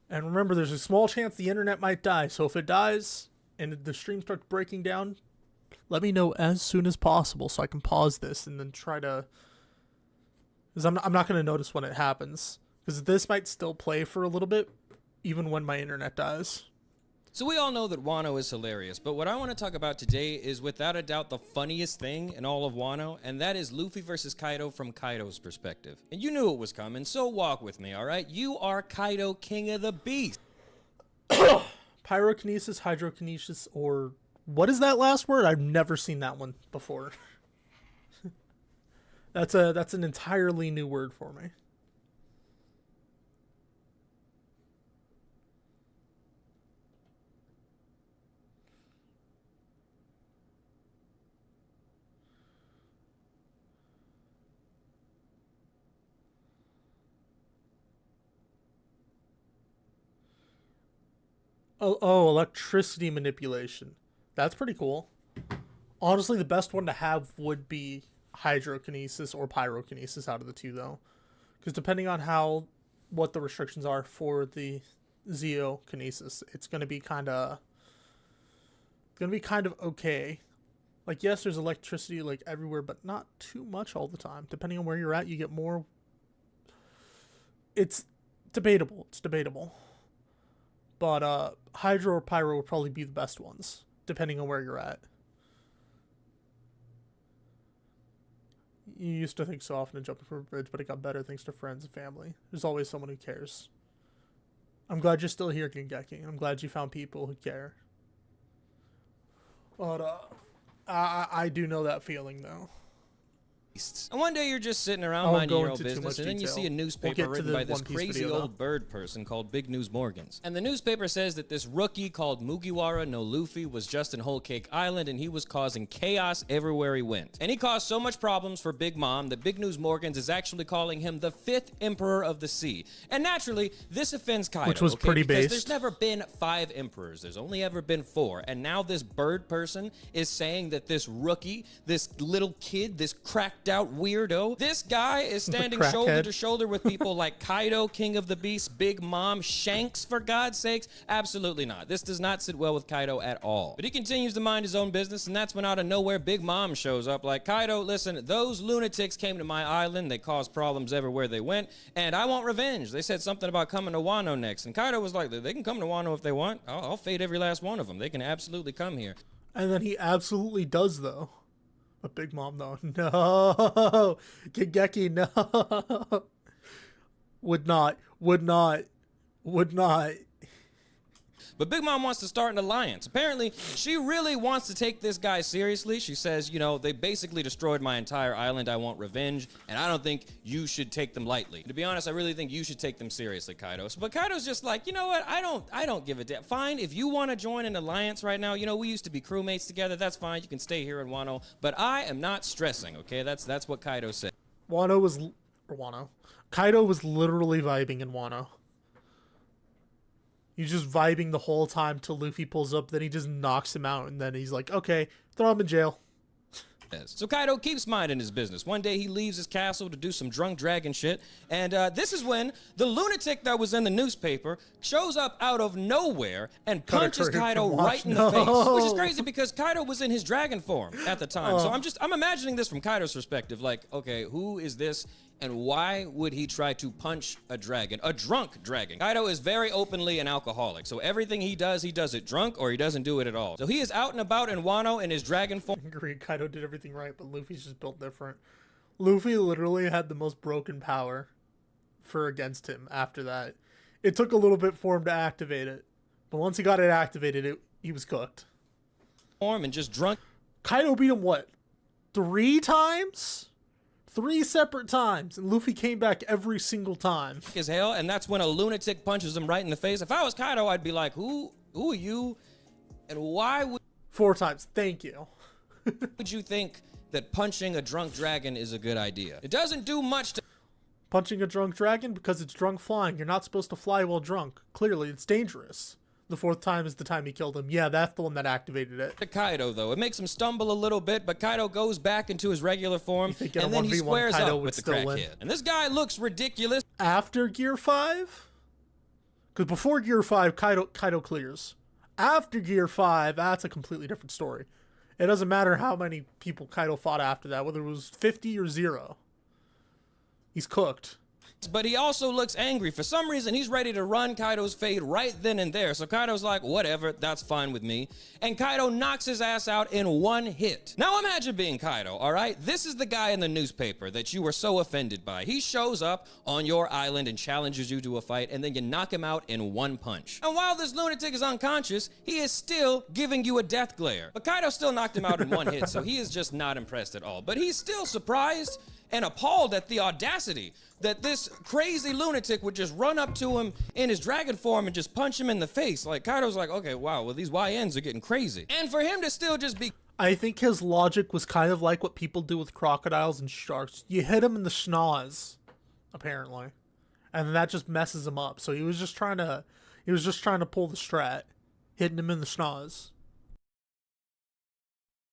And remember, there's a small chance the internet might die. So if it dies and the stream starts breaking down, let me know as soon as possible so I can pause this and then try to... Because I'm not going to notice when it happens. Because this might still play for a little bit, even when my internet dies. So we all know that Wano is hilarious, but what I want to talk about today is without a doubt the funniest thing in all of Wano, and that is Luffy versus Kaido from Kaido's perspective. And you knew it was coming, so walk with me, alright? You are Kaido, king of the beast. Pyrokinesis, hydrokinesis, or... What is that last word? I've never seen that one before. That's an entirely new word for me. Oh, electricity manipulation. That's pretty cool. Honestly, the best one to have would be hydrokinesis or pyrokinesis out of the two, though. Because depending on what the restrictions are for the zeokinesis, it's going to be kind of okay. Like, yes, there's electricity like everywhere, but not too much all the time. Depending on where you're at, you get more It's debatable. It's debatable. But Hydro or Pyro would probably be the best ones, depending on where you're at. You used to think so often in jumping from a bridge, but it got better thanks to friends and family. There's always someone who cares. I'm glad you're still here, Gengeki. I'm glad you found people who care. But I do know that feeling, though. And one day you're just sitting around minding your own business, and then you see a newspaper written by this crazy old bird person called Big News Morgans. And the newspaper says that this rookie called Mugiwara no Luffy was just in Whole Cake Island, and he was causing chaos everywhere he went. And he caused so much problems for Big Mom that Big News Morgans is actually calling him the 5th Emperor of the Sea. And naturally, this offends Kaido, which was pretty because based. There's never been 5 emperors. There's only ever been 4. And now this bird person is saying that this rookie, this little kid, this cracked out weirdo, this guy is standing shoulder to shoulder with people like Kaido, King of the Beasts, Big Mom, Shanks, for God's sakes. Absolutely not. This does not sit well with Kaido at all. But he continues to mind his own business, and that's when out of nowhere Big Mom shows up like, Kaido, listen, those lunatics came to my island. They caused problems everywhere they went, and I want revenge. They said something about coming to Wano next, and Kaido was like, they can come to Wano if they want. I'll fade every last one of them. They can absolutely come here. And then he absolutely does, though. But Big Mom, though, no. Gengeki, no. Would not. But Big Mom wants to start an alliance. Apparently, she really wants to take this guy seriously. She says, you know, they basically destroyed my entire island. I want revenge, and I don't think you should take them lightly. To be honest, I really think you should take them seriously, Kaido. But Kaido's just like, you know what? I don't give a damn. Fine, if you want to join an alliance right now, you know, we used to be crewmates together. That's fine. You can stay here in Wano. But I am not stressing, okay? That's what Kaido said. Kaido was literally vibing in Wano. He's just vibing the whole time till Luffy pulls up, then he just knocks him out, and then he's like, okay, throw him in jail. So Kaido keeps minding his business. One day he leaves his castle to do some drunk dragon shit, and this is when the lunatic that was in the newspaper shows up out of nowhere and punches Kaido right in the face. Which is crazy because Kaido was in his dragon form at the time. So I'm imagining this from Kaido's perspective, like, okay, who is this? And why would he try to punch a dragon? A drunk dragon. Kaido is very openly an alcoholic, so everything he does it drunk or he doesn't do it at all. So he is out and about in Wano in his dragon form. I agree, Kaido did everything right, but Luffy's just built different. Luffy literally had the most broken power for against him after that. It took a little bit for him to activate it, but once he got it activated, he was cooked. And just drunk. Kaido beat him, what, 3 times? 3 separate times, and Luffy came back every single time. As hell, and that's when a lunatic punches him right in the face. If I was Kaido, I'd be like, who are you, and why would... 4 times, thank you. would you think that punching a drunk dragon is a good idea? It doesn't do much to... Punching a drunk dragon? Because it's drunk flying. You're not supposed to fly while drunk. Clearly, it's dangerous. The 4th time is the time he killed him. Yeah, that's the one that activated it. To Kaido, though. It makes him stumble a little bit, but Kaido goes back into his regular form, and then he squares up with the crackhead. And this guy looks ridiculous. After Gear 5? Because before Gear 5, Kaido clears. After Gear 5, that's a completely different story. It doesn't matter how many people Kaido fought after that, whether it was 50 or 0. He's cooked. But he also looks angry. For some reason, he's ready to run Kaido's fade right then and there. So Kaido's like, whatever, that's fine with me. And Kaido knocks his ass out in 1 hit. Now imagine being Kaido, all right? This is the guy in the newspaper that you were so offended by. He shows up on your island and challenges you to a fight, and then you knock him out in 1 punch. And while this lunatic is unconscious, he is still giving you a death glare. But Kaido still knocked him out in 1 hit, so he is just not impressed at all. But he's still surprised and appalled at the audacity that this crazy lunatic would just run up to him in his dragon form and just punch him in the face. Like, Kaido's like, okay, wow, well, these YNs are getting crazy. And for him to still just be... I think his logic was kind of like what people do with crocodiles and sharks. You hit him in the schnoz, apparently. And that just messes him up. So he was just trying to pull the strat, hitting him in the schnoz.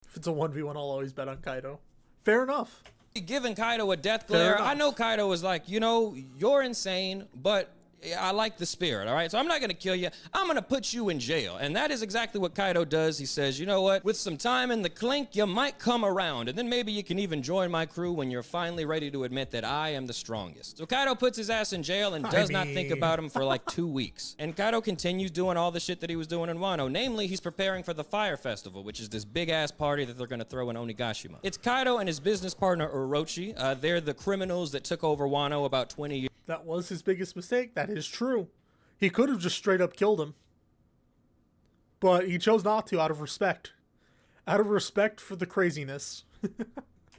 If it's a 1v1, I'll always bet on Kaido. Fair enough. Giving Kaido a death glare. I know Kaido was like, you know, you're insane, but I like the spirit, all right? So I'm not going to kill you. I'm going to put you in jail. And that is exactly what Kaido does. He says, you know what? With some time in the clink, you might come around. And then maybe you can even join my crew when you're finally ready to admit that I am the strongest. So Kaido puts his ass in jail and does not think about him for like 2 weeks. And Kaido continues doing all the shit that he was doing in Wano. Namely, he's preparing for the Fire Festival, which is this big-ass party that they're going to throw in Onigashima. It's Kaido and his business partner, Orochi. They're the criminals that took over Wano about 20 years. That was his biggest mistake. That is true. He could have just straight up killed him. But he chose not to out of respect. Out of respect for the craziness.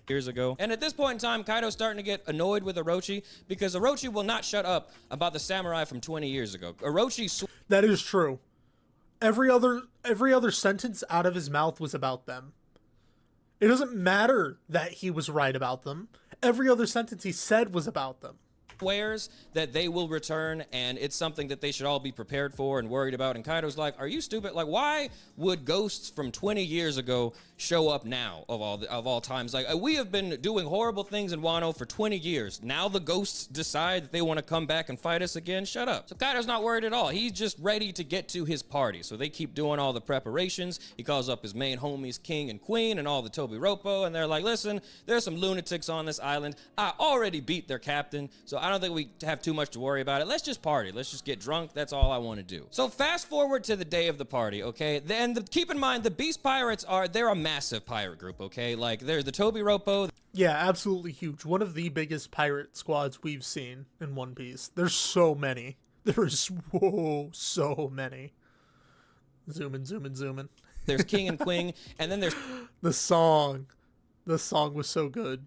Years ago. And at this point in time, Kaido's starting to get annoyed with Orochi because Orochi will not shut up about the samurai from 20 years ago. Orochi... That is true. Every other sentence out of his mouth was about them. It doesn't matter that he was right about them. Every other sentence he said was about them. Swears that they will return, and it's something that they should all be prepared for and worried about. And Kaido's like, are you stupid? Like, why would ghosts from 20 years ago show up now of all times? Like, we have been doing horrible things in Wano for 20 years. Now the ghosts decide that they want to come back and fight us again? Shut up. So Kaido's not worried at all. He's just ready to get to his party. So they keep doing all the preparations. He calls up his main homies, King and Queen, and all the Tobiropo, and they're like, listen, there's some lunatics on this island. I already beat their captain, so I don't think we have too much to worry about it. Let's just party. Let's just get drunk. That's all I want to do. So fast forward to the day of the party, okay? Then keep in mind, the Beast Pirates they're a massive pirate group, okay? Like, there's the Tobiropo. Yeah, absolutely huge. One of the biggest pirate squads we've seen in One Piece. There's so many. There's, whoa, so many. Zoom in, zoom in, zoom in. There's King and Queen, and then there's... The song. The song was so good.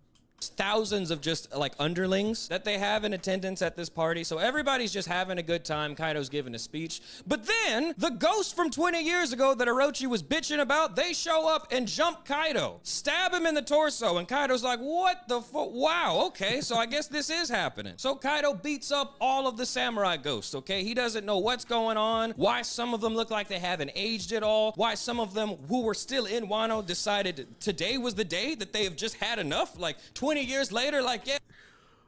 Thousands of just like underlings that they have in attendance at this party. So everybody's just having a good time. Kaido's giving a speech. But then the ghosts from 20 years ago that Orochi was bitching about, they show up and jump Kaido, stab him in the torso. And Kaido's like, what the fuck? Wow, okay, so I guess this is happening. So Kaido beats up all of the samurai ghosts, okay? He doesn't know what's going on, why some of them look like they haven't aged at all, why some of them who were still in Wano decided today was the day that they have just had enough. Like 20 years later, like, yeah.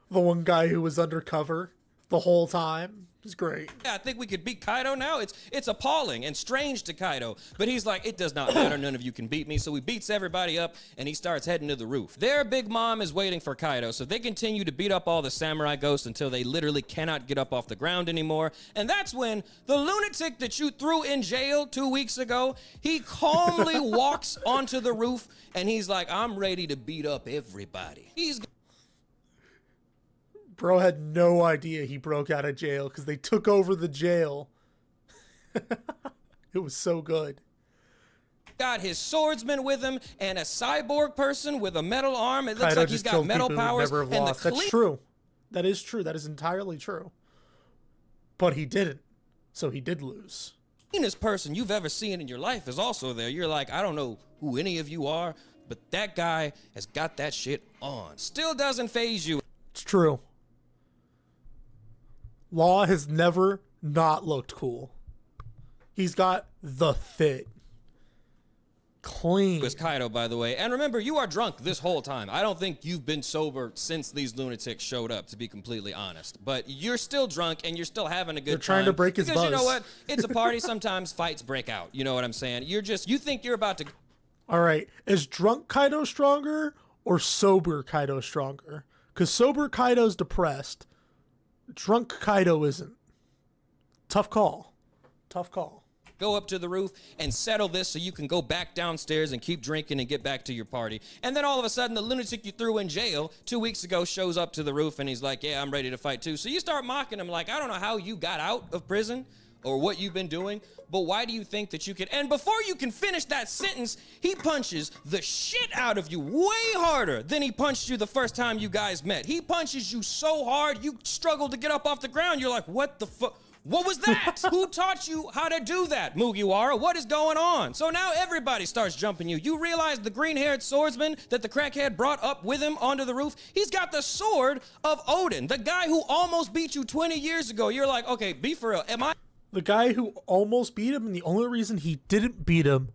The one guy who was undercover the whole time is great. Yeah, I think we could beat Kaido now. It's appalling and strange to Kaido, but he's like, it does not matter. None of you can beat me. So he beats everybody up and he starts heading to the roof. Their big mom is waiting for Kaido, so they continue to beat up all the samurai ghosts until they literally cannot get up off the ground anymore. And that's when the lunatic that you threw in jail 2 weeks ago, he calmly walks onto the roof and he's like, I'm ready to beat up everybody. Bro had no idea he broke out of jail because they took over the jail. It was so good. Got his swordsman with him and a cyborg person with a metal arm. It looks Kaido like he's got metal powers. Never have lost. That's true. That is true. That is entirely true. But he didn't. So he did lose. The cleanest person you've ever seen in your life is also there. You're like, I don't know who any of you are, but that guy has got that shit on. Still doesn't faze you. It's true. Law has never not looked cool. He's got the fit. Clean. It was Kaido, by the way. And remember, you are drunk this whole time. I don't think you've been sober since these lunatics showed up, to be completely honest. But you're still drunk and you're still having a good time. They're trying to break his buzz. Because you know what? It's a party. Sometimes fights break out. You know what I'm saying? You think you're about to... All right. Is drunk Kaido stronger or sober Kaido stronger? Because sober Kaido's depressed. Drunk Kaido isn't. Tough call. Tough call. Go up to the roof and settle this so you can go back downstairs and keep drinking and get back to your party. And then all of a sudden, the lunatic you threw in jail 2 weeks ago shows up to the roof and he's like, yeah, I'm ready to fight too. So you start mocking him like, I don't know how you got out of prison or what you've been doing, but why do you think that you can? And before you can finish that sentence, he punches the shit out of you way harder than he punched you the first time you guys met. He punches you so hard, you struggle to get up off the ground. You're like, what the fuck? What was that? Who taught you how to do that, Mugiwara? What is going on? So now everybody starts jumping you. You realize the green-haired swordsman that the crackhead brought up with him onto the roof, he's got the sword of Odin, the guy who almost beat you 20 years ago. You're like, okay, be for real. Am I... The guy who almost beat him, and the only reason he didn't beat him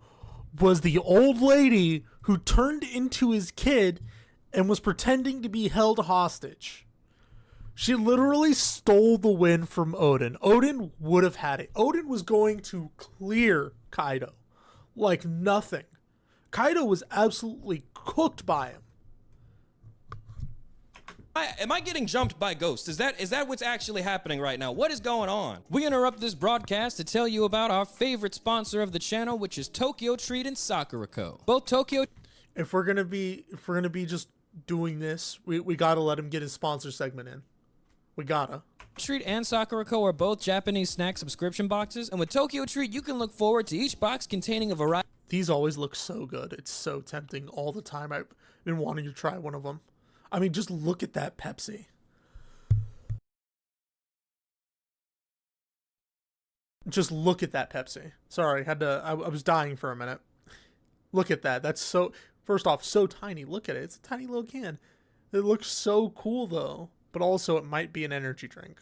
was the old lady who turned into his kid and was pretending to be held hostage. She literally stole the win from Odin. Odin would have had it. Odin was going to clear Kaido like nothing. Kaido was absolutely cooked by him. Am I getting jumped by ghosts? Is that what's actually happening right now? What is going on? We interrupt this broadcast to tell you about our favorite sponsor of the channel, which is Tokyo Treat and Sakura Co. Both Tokyo... If we're gonna be just doing this, we gotta let him get his sponsor segment in. We gotta. Treat and Sakura Co. are both Japanese snack subscription boxes, and with Tokyo Treat, you can look forward to each box containing a variety... These always look so good. It's so tempting all the time. I've been wanting to try one of them. I mean, just look at that Pepsi. Just look at that Pepsi. Sorry, I was dying for a minute. Look at that. That's so... First off, so tiny. Look at it. It's a tiny little can. It looks so cool, though. But also, it might be an energy drink.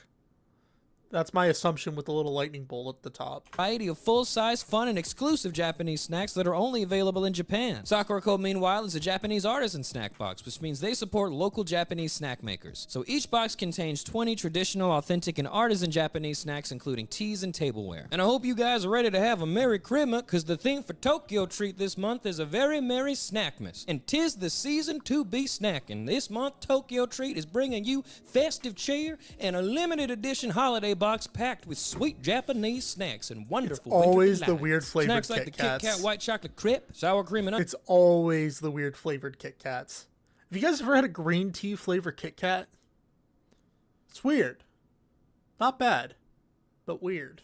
That's my assumption with the little lightning bolt at the top. Variety of full-size, fun, and exclusive Japanese snacks that are only available in Japan. Sakura Co, meanwhile, is a Japanese artisan snack box, which means they support local Japanese snack makers. So each box contains 20 traditional, authentic, and artisan Japanese snacks, including teas and tableware. And I hope you guys are ready to have a Merry Christmas, because the theme for Tokyo Treat this month is a very merry snackmas. And 'tis the season to be snacking. This month, Tokyo Treat is bringing you festive cheer and a limited edition holiday box packed with sweet Japanese snacks and wonderful It's always winter the weird flavored snacks like Kit the Kats. Kit Kat white chocolate crepe, sour cream and It's always the weird flavored Kit Kats. Have you guys ever had a green tea flavor Kit Kat? It's weird. Not bad, but weird.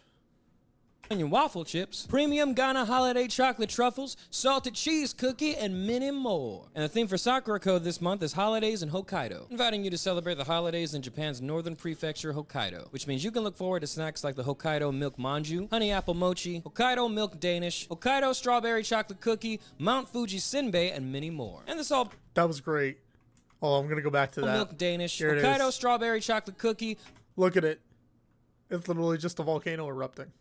onion waffle chips, premium Ghana holiday chocolate truffles, salted cheese cookie, and many more. And the theme for Sakura Co this month is holidays in Hokkaido, inviting you to celebrate the holidays in Japan's northern prefecture, Hokkaido, which means you can look forward to snacks like the Hokkaido milk manju, honey apple mochi, Hokkaido milk Danish, Hokkaido strawberry chocolate cookie, Mount Fuji senbei, and many more. And this all... That was great. Oh, I'm gonna go back to that. Milk Danish, Here it Hokkaido is. strawberry chocolate cookie. Look at it. It's literally just a volcano erupting.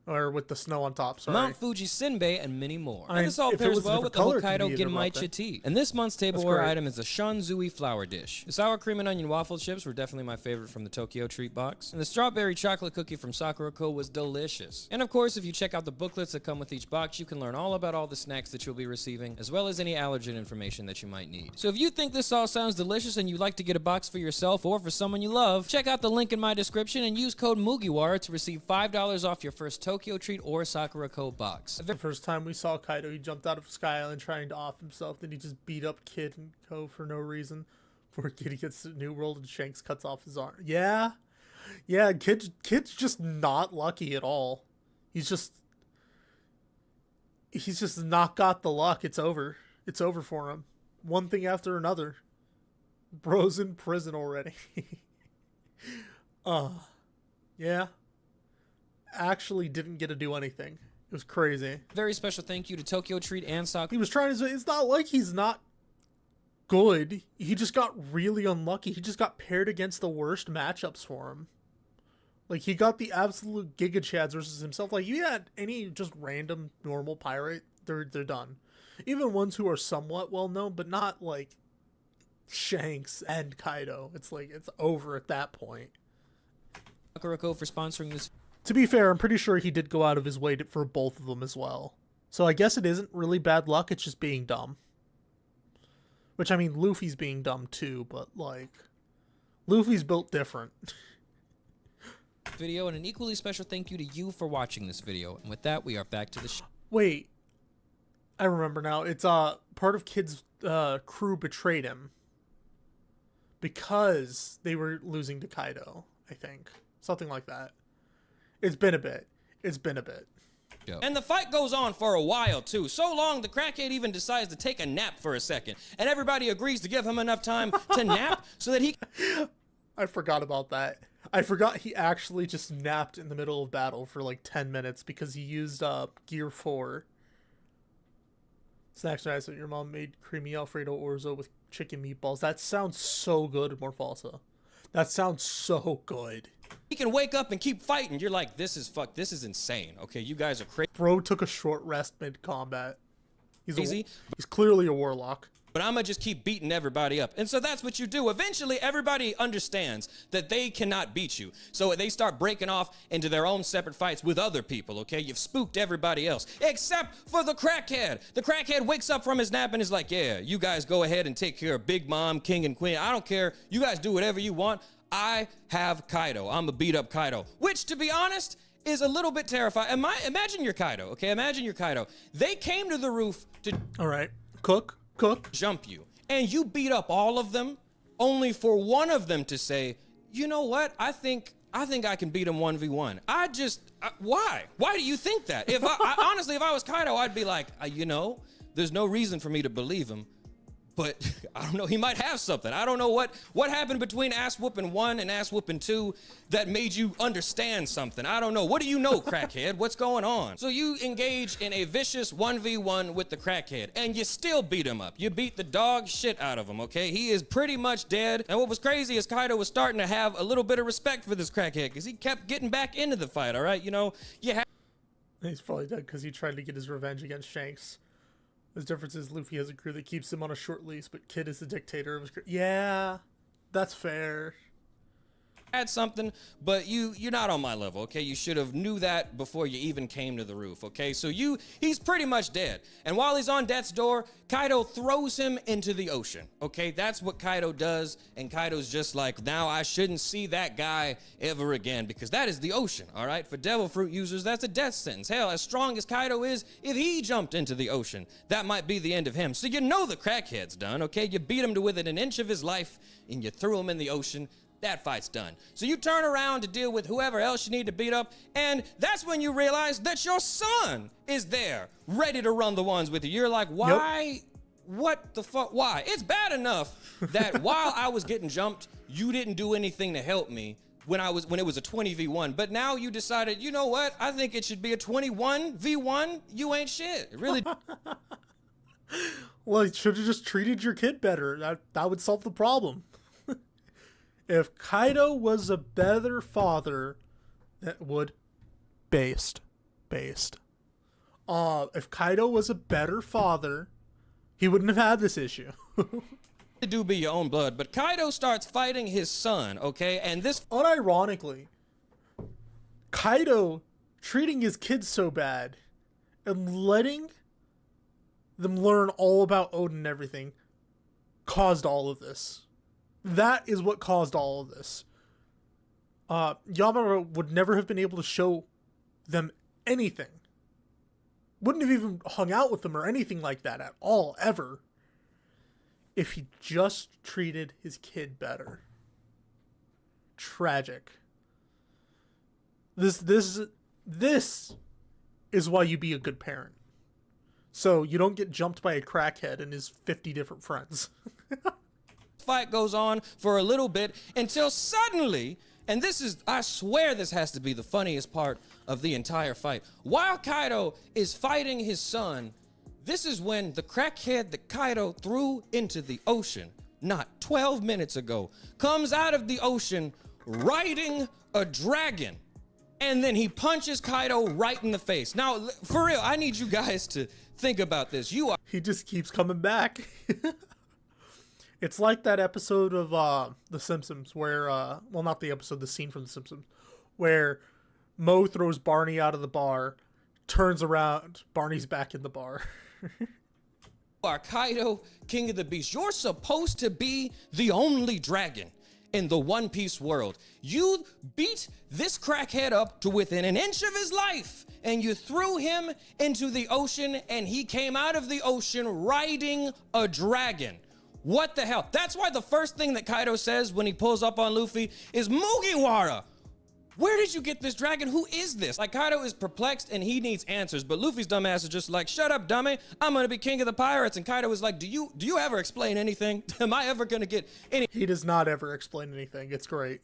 Or with the snow on top, sorry. Mount Fuji senbei, and many more. I mean, And this all if it pairs was a well with the different color, it Hokkaido could be Genmaicha interrupted. tea. And this month's tableware great. item is the Shanzui flour dish. The sour cream and onion waffle chips were definitely my favorite from the Tokyo Treat box. And the strawberry chocolate cookie from Sakura Co was delicious. And of course, if you check out the booklets that come with each box, you can learn all about all the snacks that you'll be receiving, as well as any allergen information that you might need. So if you think this all sounds delicious and you'd like to get a box for yourself or for someone you love, check out the link in my description and use code Mugiwara to receive $5 off your first Tokyo Treat or Sakura Co box. The first time we saw Kaido, he jumped out of Sky Island trying to off himself. Then he just beat up Kid and Co for no reason. Poor Kid gets to New World and Shanks cuts off his arm. Yeah. Kid's just not lucky at all. He's just not got the luck. It's over. It's over for him. One thing after another. Bro's in prison already. Yeah. Actually didn't get to do anything. It was crazy. Very special thank you to Tokyo Treat and Sakura. He was trying to say, it's not like he's not good. He just got really unlucky. He just got paired against the worst matchups for him. Like, he got the absolute Giga Chads versus himself. Like, you had any just random normal pirate, they're done. Even ones who are somewhat well known, but not like Shanks and Kaido. It's like, it's over at that point. Sakura Co for sponsoring this. To be fair, I'm pretty sure he did go out of his way for both of them as well. So I guess it isn't really bad luck, it's just being dumb. Which, I mean, Luffy's being dumb too, but, like, Luffy's built different. Video, and an equally special thank you to you for watching this video. And with that, we are back to the show. Wait. I remember now. It's, part of Kid's, crew betrayed him. Because they were losing to Kaido, I think. Something like that. It's been a bit. And the fight goes on for a while, too. So long, the crackhead even decides to take a nap for a second. And everybody agrees to give him enough time to nap so that he... I forgot about that. I forgot he actually just napped in the middle of battle for like 10 minutes because he used Gear 4. Snacks nice that your mom made creamy Alfredo orzo with chicken meatballs. That sounds so good, Morphalsa. That sounds so good. He can wake up and keep fighting. You're like, this is insane. Okay, you guys are crazy. Bro took a short rest mid-combat. He's Easy. He's clearly a warlock. but I'm gonna just keep beating everybody up. And so that's what you do. Eventually, everybody understands that they cannot beat you. So they start breaking off into their own separate fights with other people, okay? You've spooked everybody else, except for the crackhead. The crackhead wakes up from his nap and is like, yeah, you guys go ahead and take care of Big Mom, King, and Queen. I don't care. You guys do whatever you want. I have Kaido. I'm gonna beat up Kaido, which, to be honest, is a little bit terrifying. Imagine you're Kaido, okay? Imagine you're Kaido. They came to the roof to... All right, cook. Jump you. And you beat up all of them, only for one of them to say, you know what? I think I can beat him 1v1. Why? Why do you think that? If honestly, if I was Kaido, I'd be like, you know, there's no reason for me to believe him. But I don't know, he might have something. I don't know what happened between ass whooping 1 and ass whooping 2 that made you understand something. I don't know. What do you know, crackhead? What's going on? So you engage in a vicious 1v1 with the crackhead, and you still beat him up. You beat the dog shit out of him, okay? He is pretty much dead. And what was crazy is Kaido was starting to have a little bit of respect for this crackhead because he kept getting back into the fight, all right? You know, He's probably dead because he tried to get his revenge against Shanks. The difference is Luffy has a crew that keeps him on a short leash, but Kid is the dictator of his crew. Yeah, that's fair. had something, but you're not on my level, okay? You should have knew that before you even came to the roof, okay? So he's pretty much dead. And while he's on death's door, Kaido throws him into the ocean, okay? That's what Kaido does, and Kaido's just like, now I shouldn't see that guy ever again, because that is the ocean, all right? For Devil Fruit users, that's a death sentence. Hell, as strong as Kaido is, if he jumped into the ocean, that might be the end of him. So you know the crackhead's done, okay? You beat him to within an inch of his life, and you threw him in the ocean. That fight's done. So you turn around to deal with whoever else you need to beat up, and that's when you realize that your son is there, ready to run the ones with you. You're like, why? Yep. What the fuck? Why? It's bad enough that while I was getting jumped, you didn't do anything to help me when it was a 20v1. But now you decided, you know what? I think it should be a 21v1. You ain't shit. It really. Well, you should have just treated your kid better. That would solve the problem. If Kaido was a better father, that would based. If Kaido was a better father, he wouldn't have had this issue. To do be your own blood, but Kaido starts fighting his son, okay? And this unironically, Kaido treating his kids so bad and letting them learn all about Odin and everything caused all of this. That is what caused all of this. Yamara would never have been able to show them anything. Wouldn't have even hung out with them or anything like that at all, ever, if he just treated his kid better. Tragic. This is why you be a good parent. So you don't get jumped by a crackhead and his 50 different friends. Fight goes on for a little bit until suddenly, and this is, I swear this has to be the funniest part of the entire fight. While Kaido is fighting his son, this is when the crackhead that Kaido threw into the ocean, not 12 minutes ago, comes out of the ocean riding a dragon. And then he punches Kaido right in the face. Now, for real, I need you guys to think about this. He just keeps coming back. It's like that episode of The Simpsons where, well, not the episode, the scene from The Simpsons, where Moe throws Barney out of the bar, turns around, Barney's back in the bar. You are Kaido, King of the Beast. You're supposed to be the only dragon in the One Piece world. You beat this crackhead up to within an inch of his life, and you threw him into the ocean, and he came out of the ocean riding a dragon. What the hell? That's why the first thing that Kaido says when he pulls up on Luffy is, Mugiwara! Where did you get this dragon? Who is this? Like, Kaido is perplexed and he needs answers, but Luffy's dumbass is just like, shut up, dummy. I'm gonna be king of the pirates. And Kaido is like, do you ever explain anything? Am I ever gonna get any? He does not ever explain anything. It's great.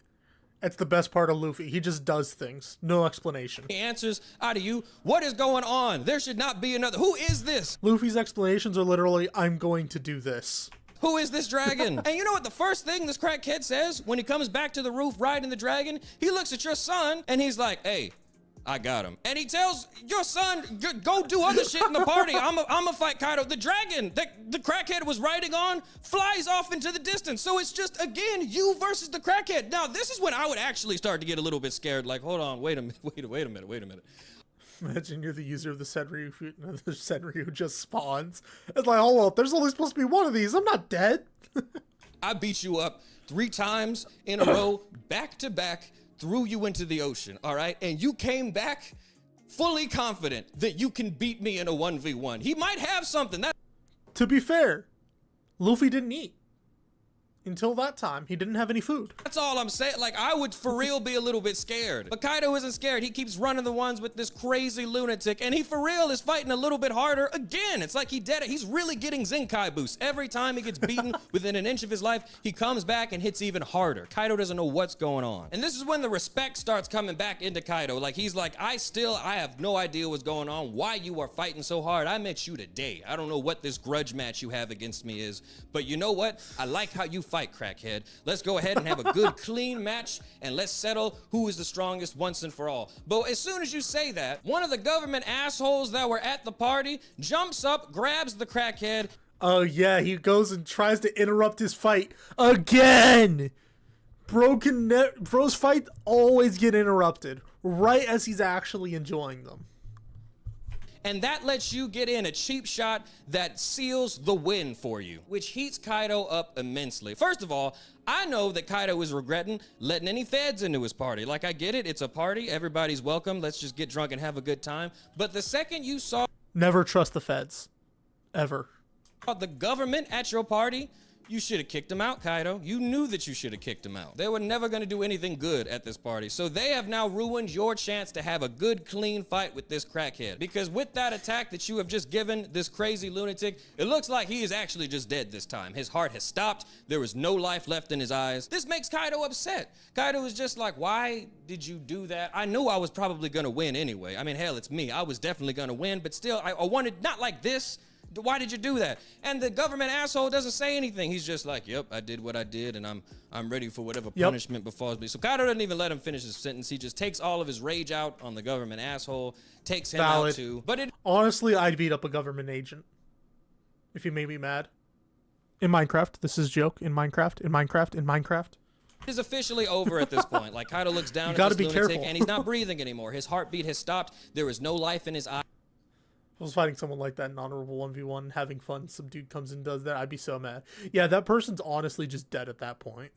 It's the best part of Luffy. He just does things. No explanation. Answers out of you. What is going on? There should not be another. Who is this? Luffy's explanations are literally, I'm going to do this. Who is this dragon? And you know what the first thing this crackhead says when he comes back to the roof riding the dragon? He looks at your son and he's like, hey, I got him. And he tells your son, go do other shit in the party. I'm a fight Kaido. The dragon that the crackhead was riding on flies off into the distance. So it's just, again, you versus the crackhead. Now, this is when I would actually start to get a little bit scared. Like, hold on, wait a minute. Imagine you're the user of the Senryu, and the Senryu just spawns. It's like, hold up, there's only supposed to be one of these. I'm not dead. I beat you up 3 times in a row, back to back, threw you into the ocean, all right? And you came back fully confident that you can beat me in a 1v1. He might have something. To be fair, Luffy didn't eat. Until that time, he didn't have any food. That's all I'm saying. Like, I would for real be a little bit scared. But Kaido isn't scared. He keeps running the ones with this crazy lunatic, and he for real is fighting a little bit harder. Again, it's like he did it. He's really getting Zenkai boosts. Every time he gets beaten within an inch of his life, he comes back and hits even harder. Kaido doesn't know what's going on. And this is when the respect starts coming back into Kaido. Like, he's like, I have no idea what's going on, why you are fighting so hard. I met you today. I don't know what this grudge match you have against me is, but you know what? I like how you fight, crackhead. Let's go ahead and have a good, clean match, and let's settle who is the strongest once and for all. But as soon as you say that, one of the government assholes that were at the party jumps up, grabs the crackhead. Oh yeah, he goes and tries to interrupt his fight again. Bro's fight always get interrupted right as he's actually enjoying them. And that lets you get in a cheap shot that seals the win for you, which heats Kaido up immensely. First of all, I know that Kaido is regretting letting any feds into his party. Like, I get it, it's a party, everybody's welcome, let's just get drunk and have a good time. But the second you saw... Never trust the feds. Ever. The government at your party, you should have kicked him out, Kaido. You knew that you should have kicked him out. They were never going to do anything good at this party. So they have now ruined your chance to have a good, clean fight with this crackhead. Because with that attack that you have just given this crazy lunatic, it looks like he is actually just dead this time. His heart has stopped. There is no life left in his eyes. This makes Kaido upset. Kaido is just like, why did you do that? I knew I was probably going to win anyway. I mean, hell, it's me. I was definitely going to win, but still, I wanted, not like this. Why did you do that? And the government asshole doesn't say anything. He's just like, yep, I did what I did, and I'm ready for whatever punishment befalls me. So Kaido doesn't even let him finish his sentence. He just takes all of his rage out on the government asshole, takes him out too. But honestly, I'd beat up a government agent if he made me mad. In Minecraft, this is a joke. In Minecraft. It is officially over at this point. Like, Kaido looks down at this lunatic, and he's not breathing anymore. His heartbeat has stopped. There is no life in his eye. If I was fighting someone like that in honorable 1v1, having fun, some dude comes and does that, I'd be so mad. Yeah, that person's honestly just dead at that point.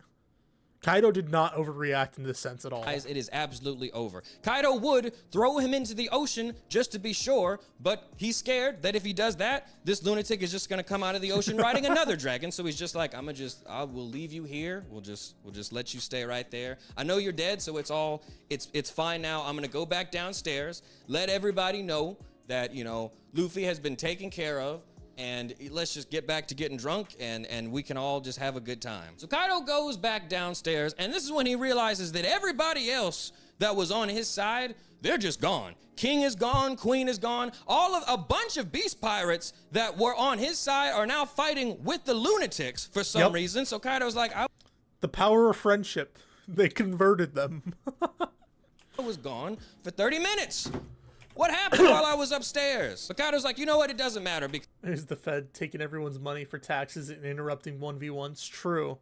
Kaido did not overreact in this sense at all. Guys, it is absolutely over. Kaido would throw him into the ocean just to be sure, but he's scared that if he does that, this lunatic is just gonna come out of the ocean riding another dragon. So he's just like, I will leave you here. We'll just let you stay right there. I know you're dead, so it's fine now. I'm gonna go back downstairs, let everybody know that, you know, Luffy has been taken care of, and let's just get back to getting drunk, and we can all just have a good time. So Kaido goes back downstairs, and this is when he realizes that everybody else that was on his side, they're just gone. King is gone, Queen is gone. A bunch of beast pirates that were on his side are now fighting with the lunatics for some reason. So Kaido's like, the power of friendship. They converted them. I was gone for 30 minutes. What happened while I was upstairs? But Kaido's like, you know what? It doesn't matter. There's the Fed taking everyone's money for taxes and interrupting 1v1s. True.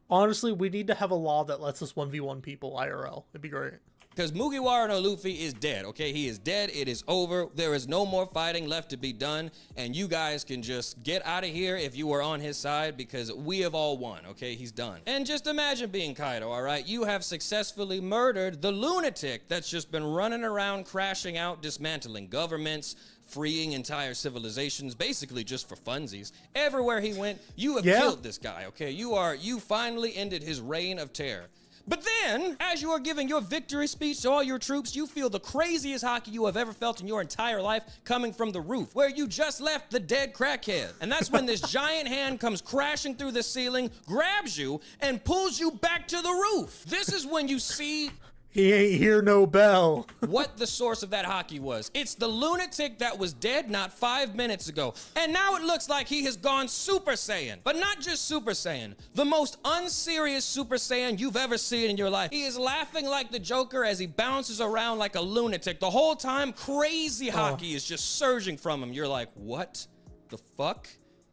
Honestly, we need to have a law that lets us 1v1 people IRL. It'd be great. Because Mugiwara no Luffy is dead, okay? He is dead. It is over. There is no more fighting left to be done. And you guys can just get out of here if you were on his side, because we have all won, okay? He's done. And just imagine being Kaido, all right? You have successfully murdered the lunatic that's just been running around, crashing out, dismantling governments, freeing entire civilizations, basically just for funsies. Everywhere he went, you have killed this guy, okay? You finally ended his reign of terror. But then, as you are giving your victory speech to all your troops, you feel the craziest hockey you have ever felt in your entire life coming from the roof, where you just left the dead crackhead. And that's when this giant hand comes crashing through the ceiling, grabs you, and pulls you back to the roof. This is when you see... He ain't hear no bell. what the source of that hockey was. It's the lunatic that was dead not 5 minutes ago. And now it looks like he has gone Super Saiyan. But not just Super Saiyan. The most unserious Super Saiyan you've ever seen in your life. He is laughing like the Joker as he bounces around like a lunatic. The whole time, crazy hockey is just surging from him. You're like, what the fuck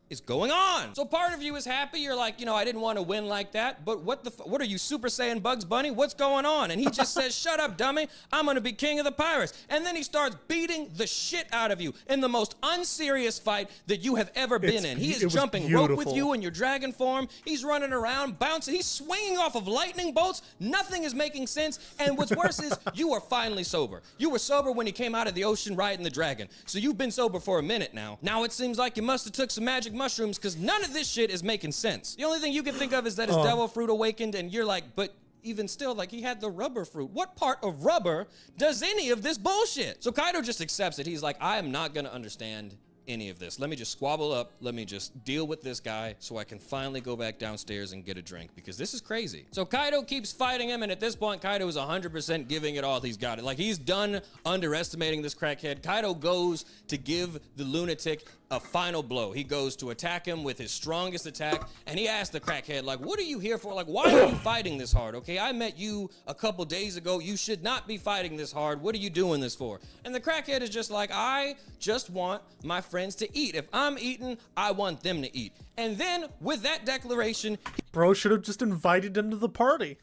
is going on? So part of you is happy. You're like, I didn't want to win like that, but what are you, Super Saiyan Bugs Bunny? What's going on? And he just says, shut up, dummy. I'm going to be king of the pirates. And then he starts beating the shit out of you in the most unserious fight that you have ever been in. He is jumping rope with you in your dragon form. He's running around, bouncing. He's swinging off of lightning bolts. Nothing is making sense. And what's worse is you are finally sober. You were sober when he came out of the ocean riding the dragon. So you've been sober for a minute now. Now it seems like you must have took some magic mushrooms, because none of this shit is making sense. The only thing you can think of is that his devil fruit awakened, and you're like, but even still, like, he had the rubber fruit. What part of rubber does any of this bullshit? So Kaido just accepts it. He's like, I am not gonna understand any of this. Let me just squabble up. Let me just deal with this guy so I can finally go back downstairs and get a drink, because this is crazy. So Kaido keeps fighting him, and at this point, Kaido is 100% giving it all he's got. It. Like, he's done underestimating this crackhead. Kaido goes to give the lunatic a final blow. He goes to attack him with his strongest attack, and he asks the crackhead, like, what are you here for? Like, why are you fighting this hard? Okay, I met you a couple days ago. You should not be fighting this hard. What are you doing this for? And the crackhead is just like, I just want my friends to eat. If I'm eating, I want them to eat. And then with that declaration, bro should have just invited him to the party.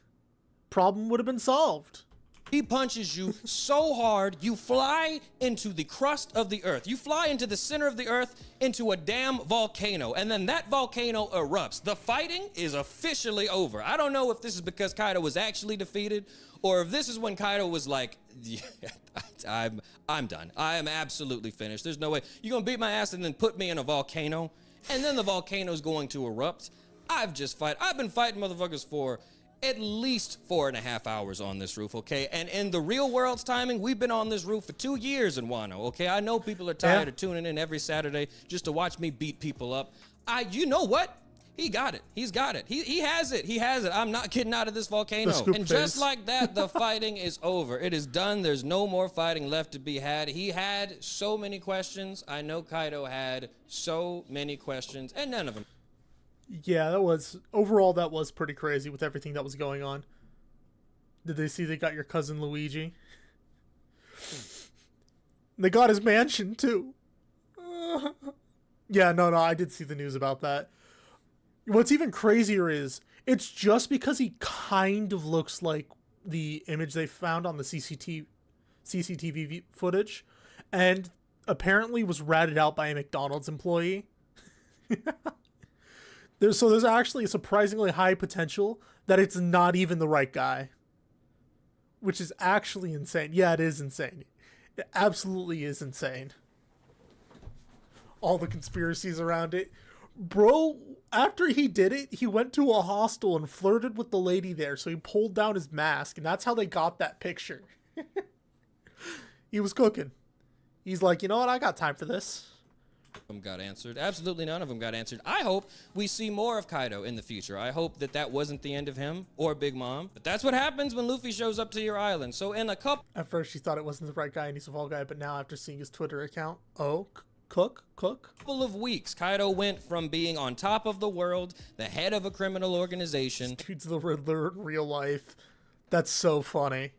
Problem would have been solved. he punches you so hard, you fly into the crust of the earth. You fly into the center of the earth, into a damn volcano, and then that volcano erupts. The fighting is officially over. I don't know if this is because Kaido was actually defeated, or if this is when Kaido was like, yeah, I'm done. I am absolutely finished. There's no way. You're gonna beat my ass and then put me in a volcano, and then the volcano's going to erupt. I've been fighting motherfuckers for at least 4.5 hours on this roof, okay? And in the real world's timing, we've been on this roof for 2 years in Wano, okay? I know people are tired of tuning in every Saturday just to watch me beat people up. You know what? He got it. He's got it. He has it. He has it. I'm not getting out of this volcano. And just like that, the fighting is over. It is done. There's no more fighting left to be had. He had so many questions. I know Kaido had so many questions, and none of them. Yeah, overall that was pretty crazy with everything that was going on. Did they see they got your cousin Luigi? They got his mansion too. Yeah, no, I did see the news about that. What's even crazier is it's just because he kind of looks like the image they found on the CCTV footage, and apparently was ratted out by a McDonald's employee. There's actually a surprisingly high potential that it's not even the right guy. Which is actually insane. Yeah, it is insane. It absolutely is insane. All the conspiracies around it. Bro, after he did it, he went to a hostel and flirted with the lady there, so he pulled down his mask, and that's how they got that picture. He was cooking. He's like, you know what, I got time for this. Them got answered. Absolutely none of them got answered. I hope we see more of Kaido in the future. I hope that wasn't the end of him or Big Mom. But that's what happens when Luffy shows up to your island. So in a couple... At first she thought it wasn't the right guy and he's a Vol guy, but now after seeing his Twitter account, couple of weeks, Kaido went from being on top of the world, the head of a criminal organization. This dude's the Riddler in real life. That's so funny.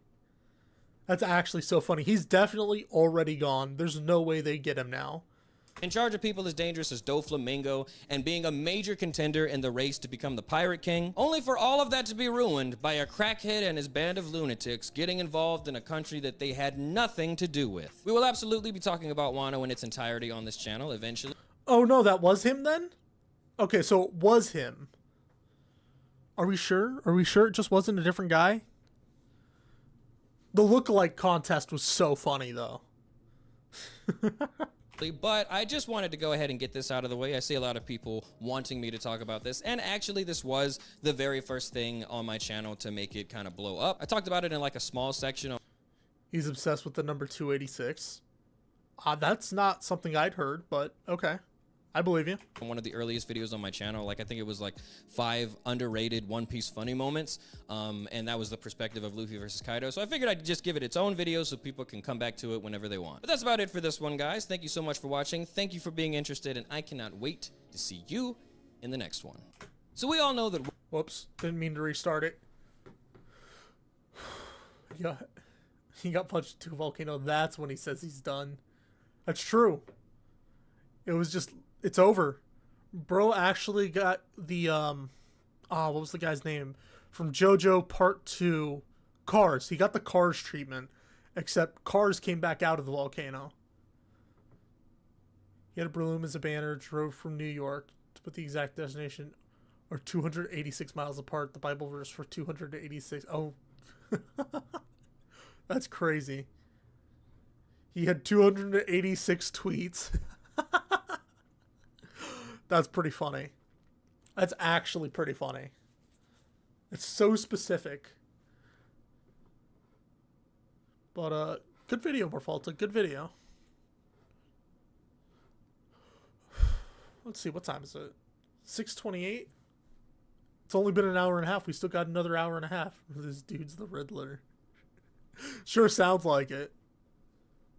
That's actually so funny. He's definitely already gone. There's no way they get him now. In charge of people as dangerous as Doflamingo, and being a major contender in the race to become the Pirate King, only for all of that to be ruined by a crackhead and his band of lunatics getting involved in a country that they had nothing to do with. We will absolutely be talking about Wano in its entirety on this channel eventually. Oh no, that was him then? Okay, so it was him. Are we sure? Are we sure it just wasn't a different guy? The lookalike contest was so funny though. But I just wanted to go ahead and get this out of the way. I see a lot of people wanting me to talk about this, and actually this was the very first thing on my channel to make it kind of blow up. I talked about it in like a small section. He's obsessed with the number 286. That's not something I'd heard, but okay. I believe you. One of the earliest videos on my channel, like I think it was like 5 underrated One Piece funny moments, and that was the perspective of Luffy versus Kaido. So I figured I'd just give it its own video so people can come back to it whenever they want. But that's about it for this one, guys. Thank you so much for watching. Thank you for being interested, and I cannot wait to see you in the next one. So we all know that... Whoops, didn't mean to restart it. Yeah, he got punched into a volcano. That's when he says he's done. That's true. It was just, it's over. Bro actually got the, what was the guy's name? From JoJo Part 2, Cars. He got the Cars treatment, except Cars came back out of the volcano. He had a balloon as a banner, drove from New York, but the exact destination are 286 miles apart. The Bible verse for 286. Oh, that's crazy. He had 286 tweets. That's pretty funny. That's actually pretty funny. It's so specific. But, good video, Morphalta. Good video. Let's see, what time is it? 6:28? It's only been an hour and a half. We still got another hour and a half. This dude's the Riddler. Sure sounds like it.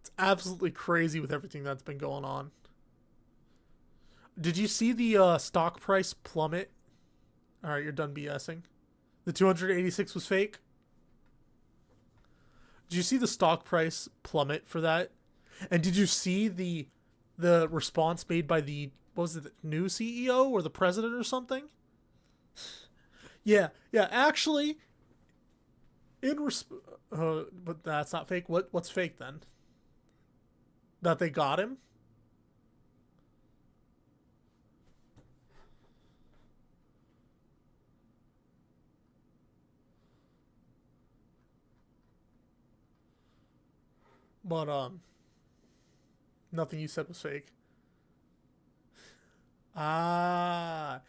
It's absolutely crazy with everything that's been going on. Did you see the stock price plummet? Alright, you're done BSing. The 286 was fake? Did you see the stock price plummet for that? And did you see the response made by the, what was it, the new CEO or the president or something? Yeah, actually, but that's not fake. What's fake then? That they got him? But, nothing you said was fake. Ah,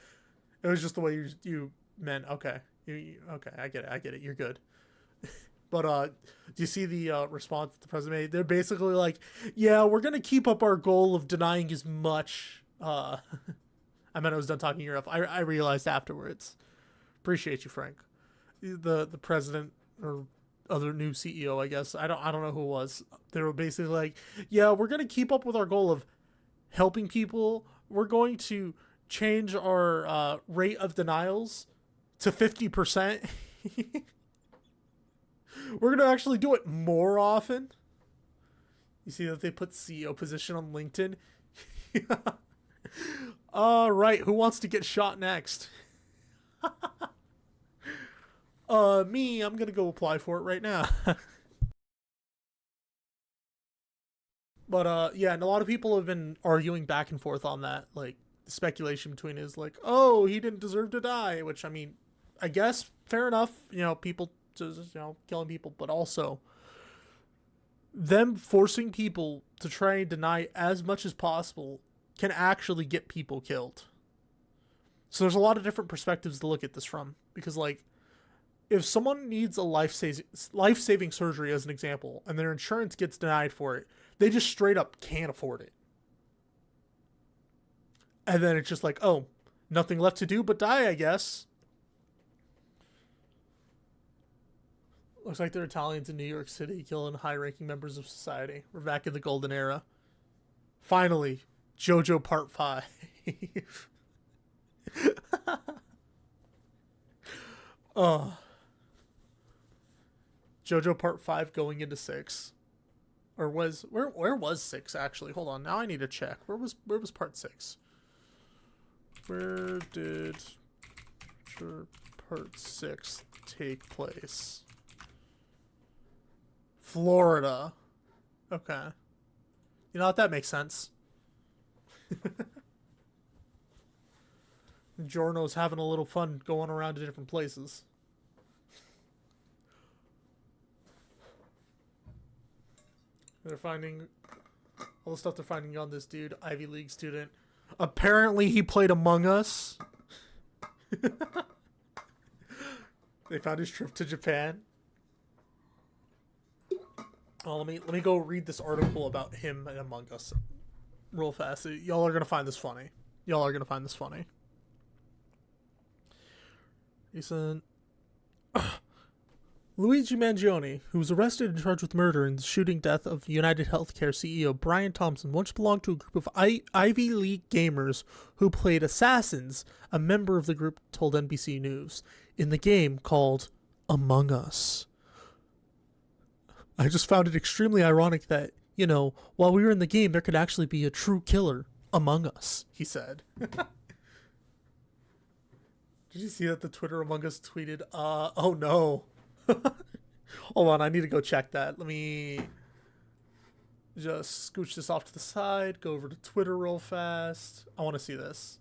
it was just the way you meant. Okay. Okay, I get it. You're good. But, do you see the response the president made? They're basically like, yeah, we're going to keep up our goal of denying as much. I meant I was done talking Europe. I realized afterwards. Appreciate you, Frank. The president or other new CEO, I guess. I don't know who it was. They were basically like, yeah, we're going to keep up with our goal of helping people. We're going to change our rate of denials to 50%. We're going to actually do it more often. You see that they put CEO position on LinkedIn? Right. Who wants to get shot next? Me, I'm going to go apply for it right now. But, yeah, and a lot of people have been arguing back and forth on that. Like, the speculation between is like, oh, he didn't deserve to die. Which, I mean, I guess, fair enough. You know, people just, killing people. But also, them forcing people to try and deny as much as possible can actually get people killed. So there's a lot of different perspectives to look at this from. Because, like, if someone needs a life-saving surgery, as an example, and their insurance gets denied for it, they just straight up can't afford it. And then it's just like, oh, nothing left to do but die, I guess. Looks like they're Italians in New York City killing high-ranking members of society. We're back in the golden era. Finally, JoJo Part 5. JoJo Part 5 going into 6. Or was where was 6 actually? Hold on, now I need to check. Where was Part 6? Where did Part 6 take place? Florida. Okay. You know what? That makes sense. Giorno's having a little fun going around to different places. They're finding all the stuff they're finding on this dude, Ivy League student. Apparently he played Among Us. They found his trip to Japan. Oh, let me go read this article about him and Among Us. real fast. Y'all are gonna find this funny. Y'all are gonna find this funny. Recent. Luigi Mangione, who was arrested and charged with murder in the shooting death of United Healthcare CEO Brian Thompson, once belonged to a group of Ivy League gamers who played assassins, a member of the group told NBC News, in the game called Among Us. I just found it extremely ironic that, you know, while we were in the game, there could actually be a true killer among us, he said. Did you see that the Twitter Among Us tweeted, oh no. Hold on, I need to go check that. Let me just scooch this off to the side, go over to Twitter real fast. I want to see this.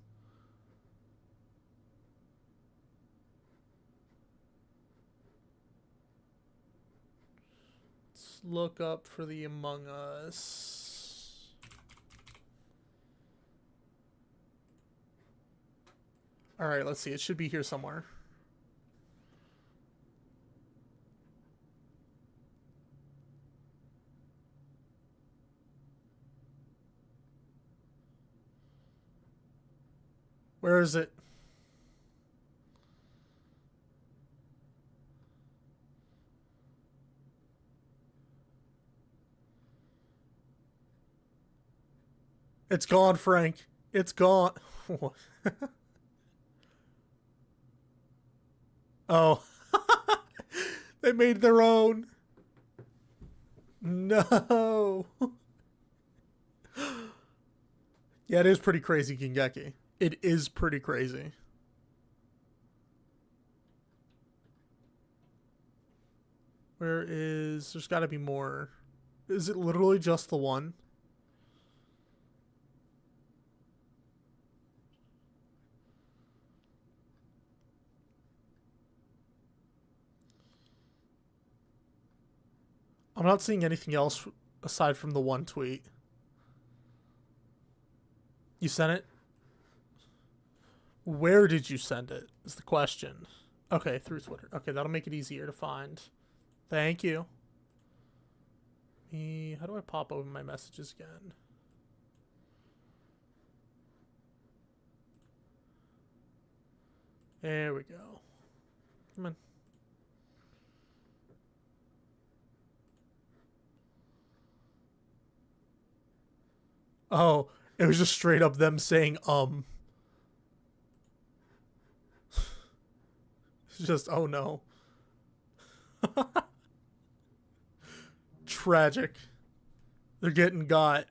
Let's look up for the Among Us. Alright, let's see. It should be here somewhere. Where is it? It's gone, Frank. It's gone. Oh. They made their own. No. Yeah, it is pretty crazy, Gingeki. It is pretty crazy. Where is... There's got to be more. Is it literally just the one? I'm not seeing anything else aside from the one tweet. You sent it? Where did you send it? Is the question. Okay, through Twitter. Okay, that'll make it easier to find. Thank you. How do I pop open my messages again? There we go. Come on. Oh, it was just straight up them saying, It's just, oh no. Tragic. They're getting got.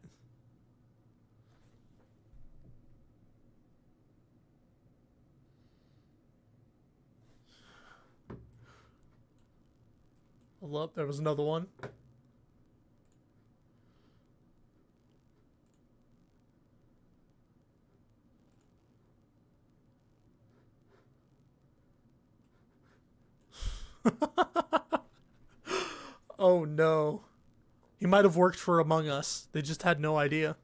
Hold up, there was another one. Oh no. He might have worked for Among Us. They just had no idea.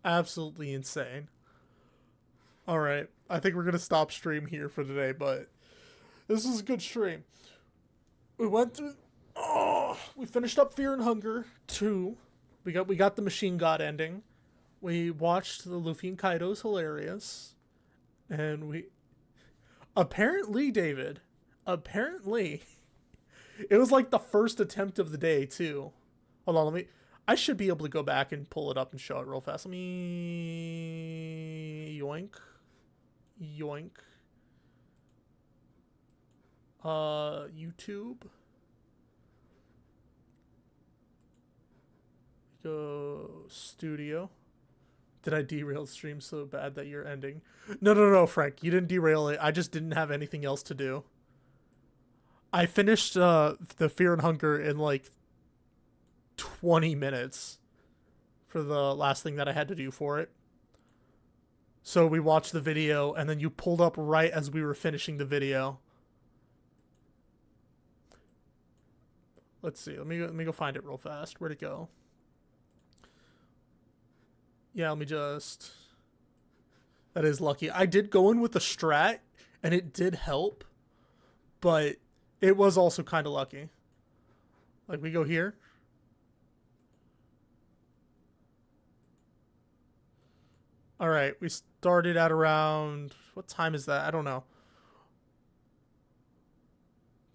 Absolutely insane. Alright, I think we're going to stop stream here for today, but this is a good stream. We went through... Oh, we finished up Fear and Hunger 2. We got the Machine God ending. We watched the Luffy and Kaido's hilarious. And we... Apparently, David, apparently, it was like the first attempt of the day, too. Hold on, I should be able to go back and pull it up and show it real fast. Let me... Yoink. Yoink. YouTube. Go studio. Did I derail the stream so bad that you're ending? No, Frank. You didn't derail it. I just didn't have anything else to do. I finished the Fear and Hunger in like 20 minutes for the last thing that I had to do for it. So we watched the video, and then you pulled up right as we were finishing the video. Let's see. Let me go find it real fast. Where'd it go? Yeah, let me just... That is lucky. I did go in with the strat, and it did help, but it was also kind of lucky. Like, we go here. All right, we started at around... What time is that? I don't know.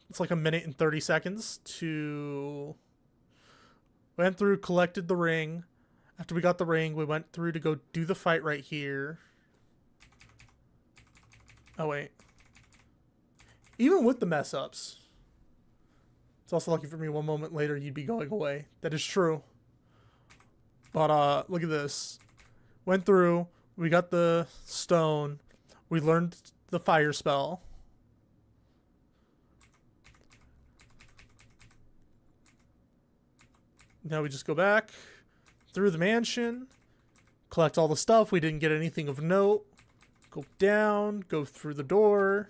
It's like 1 minute and 30 seconds to... Went through, collected the ring. After we got the ring, we went through to go do the fight right here. Oh, wait. Even with the mess-ups... It's also lucky for me 1 moment later you'd be going away. That is true. But, look at this. Went through, we got the stone, we learned the fire spell. Now we just go back through the mansion, collect all the stuff. We didn't get anything of note. Go down, go through the door.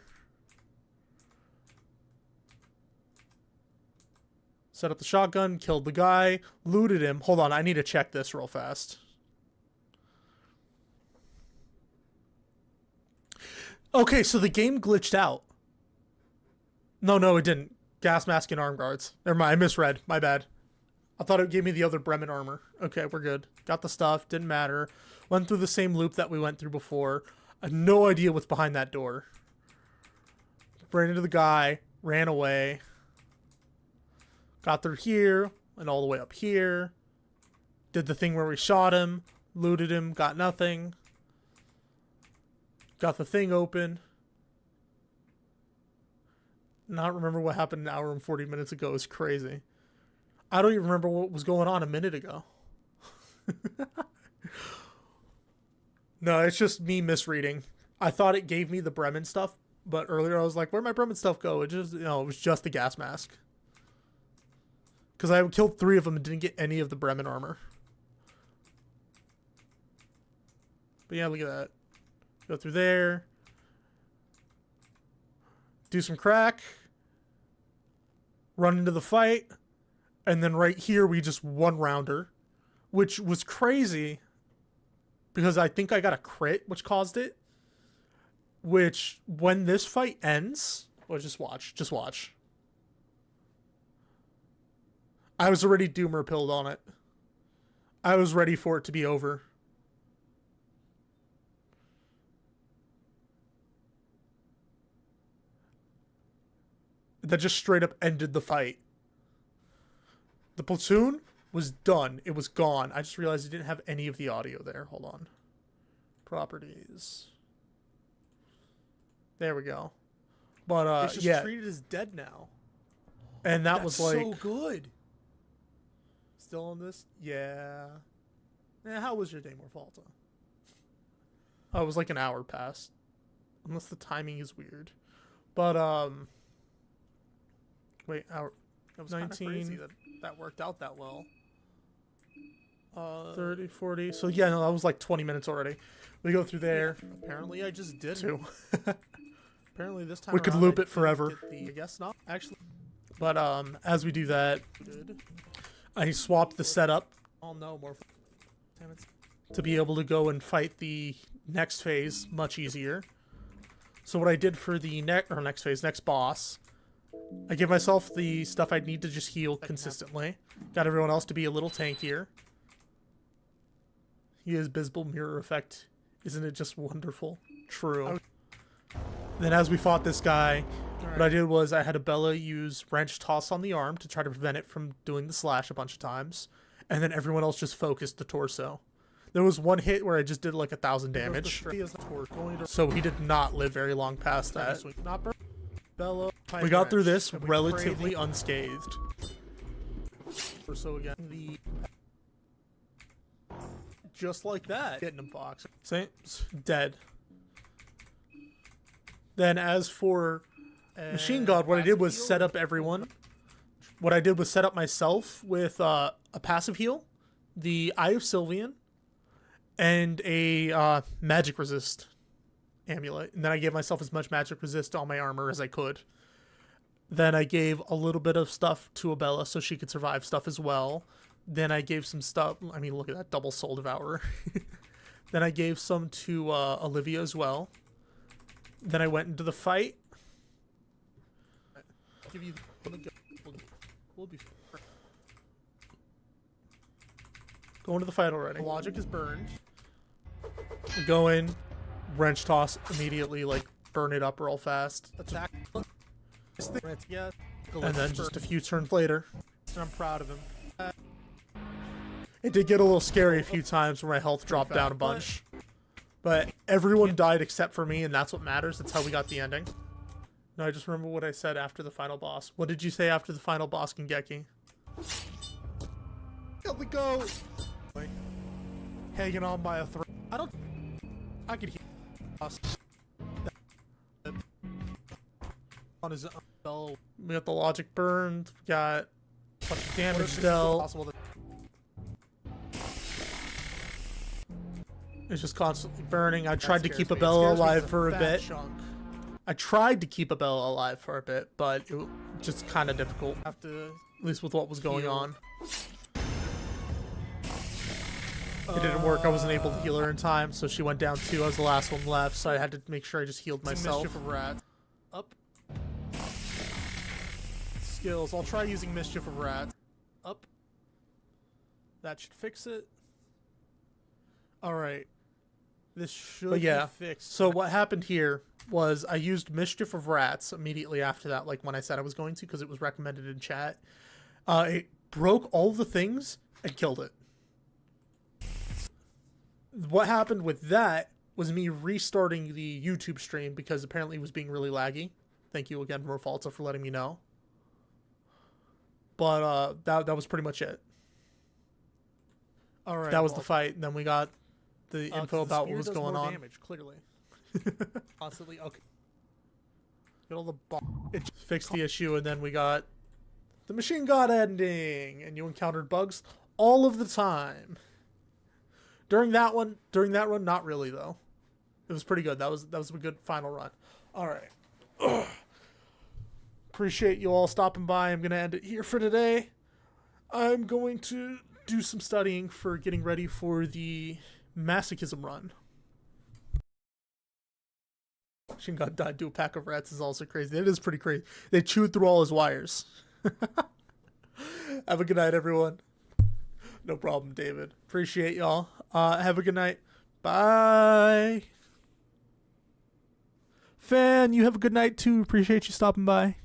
Set up the shotgun, killed the guy, looted him. Hold on, I need to check this real fast. Okay, so the game glitched out. No, it didn't. Gas mask and arm guards. Never mind, I misread. My bad. I thought it gave me the other Bremen armor. Okay, we're good. Got the stuff. Didn't matter. Went through the same loop that we went through before. I had no idea what's behind that door. Ran into the guy. Ran away. Got through here. And all the way up here. Did the thing where we shot him. Looted him. Got nothing. Got the thing open. Not remember what happened an hour and 40 minutes ago is crazy. I don't even remember what was going on a minute ago. No, it's just me misreading. I thought it gave me the Bremen stuff, but earlier I was like, where'd my Bremen stuff go? It just, it was just the gas mask. Because I killed 3 of them and didn't get any of the Bremen armor. But yeah, look at that. Go through there. Do some crack. Run into the fight. And then right here, we just one-rounder. Which was crazy. Because I think I got a crit, which caused it. Which, when this fight ends... Well, just watch. Just watch. I was already doomer pilled on it. I was ready for it to be over. That just straight up ended the fight. The platoon was done. It was gone. I just realized it didn't have any of the audio there. Hold on. Properties. There we go. But it's just treated as dead now. And that's was like so good. Still on this? Yeah. How was your day, Morfalta? Oh, it was like an hour past. Unless the timing is weird. But wait, hour. That was 19. Crazy that worked out that well. 30, 40. So yeah, no, that was like 20 minutes already. We go through there. Yeah, apparently, I just did 2. Apparently, this time we could loop it forever. I guess not actually. But as we do that, I swapped the setup. Oh no, more. Damn it. To be able to go and fight the next phase much easier. So what I did for the next phase, next boss. I give myself the stuff I'd need to just heal consistently. Got everyone else to be a little tankier. He has visible mirror effect. Isn't it just wonderful? True. Then as we fought this guy, what I did was I had Abella use wrench toss on the arm to try to prevent it from doing the slash a bunch of times. And then everyone else just focused the torso. There was one hit where I just did like 1,000 damage. So he did not live very long past that. We got through this relatively unscathed. So again, just like that. Getting him Fox. Saints dead. Then as for Machine God, what I did was set up everyone. What I did was set up myself with a passive heal, the Eye of Sylvian, and a magic resist amulet. And then I gave myself as much magic resist on my armor as I could. Then I gave a little bit of stuff to Abella so she could survive stuff as well. Then I gave some stuff. I mean, look at that double soul devourer. Then I gave some to Olivia as well. Then I went into the fight. I'll give you. We'll be. Go into the fight already. The logic is burned. Go in, wrench toss immediately, like burn it up real fast. Attack. And then just a few turns later. I'm proud of him. It did get a little scary a few times where my health dropped down a bunch. But everyone died except for me, and that's what matters. That's how we got the ending. No, I just remember what I said after the final boss. What did you say after the final boss, Kingeki? Let me go! Hanging on by a thread. I could hear boss. On his own. We got the logic burned. We got a bunch of damage dealt. It's just constantly burning. I tried to keep Abella alive for a bit. I tried to keep Abella alive for a bit, but it was just kind of difficult. At least with what was going on. It didn't work. I wasn't able to heal her in time, so she went down too. I was the last one left, so I had to make sure I just healed myself. Mischief of Rat. Up. Skills. I'll try using Mischief of Rat. Up. That should fix it. Alright. This should be fixed. So what happened here was I used Mischief of Rats immediately after that, like when I said I was going to, because it was recommended in chat. It broke all the things and killed it. What happened with that was me restarting the YouTube stream because apparently it was being really laggy. Thank you again, Morfalta, for letting me know. But that was pretty much it. All right. That was the fight. And then we got the info about what was going on. Damage, clearly. Constantly. Okay. Get all the it fixed the issue, and then we got the machine god ending, and you encountered bugs all of the time. During that run, not really though. It was pretty good. That was a good final run. All right. Appreciate you all stopping by. I'm gonna end it here for today. I'm going to do some studying for getting ready for the masochism run. Machine God died to a pack of rats is also crazy. It is pretty crazy. They chewed through all his wires. Have a good night, everyone. No problem, David. Appreciate y'all. Have a good night. Bye. Fan, you have a good night too. Appreciate you stopping by.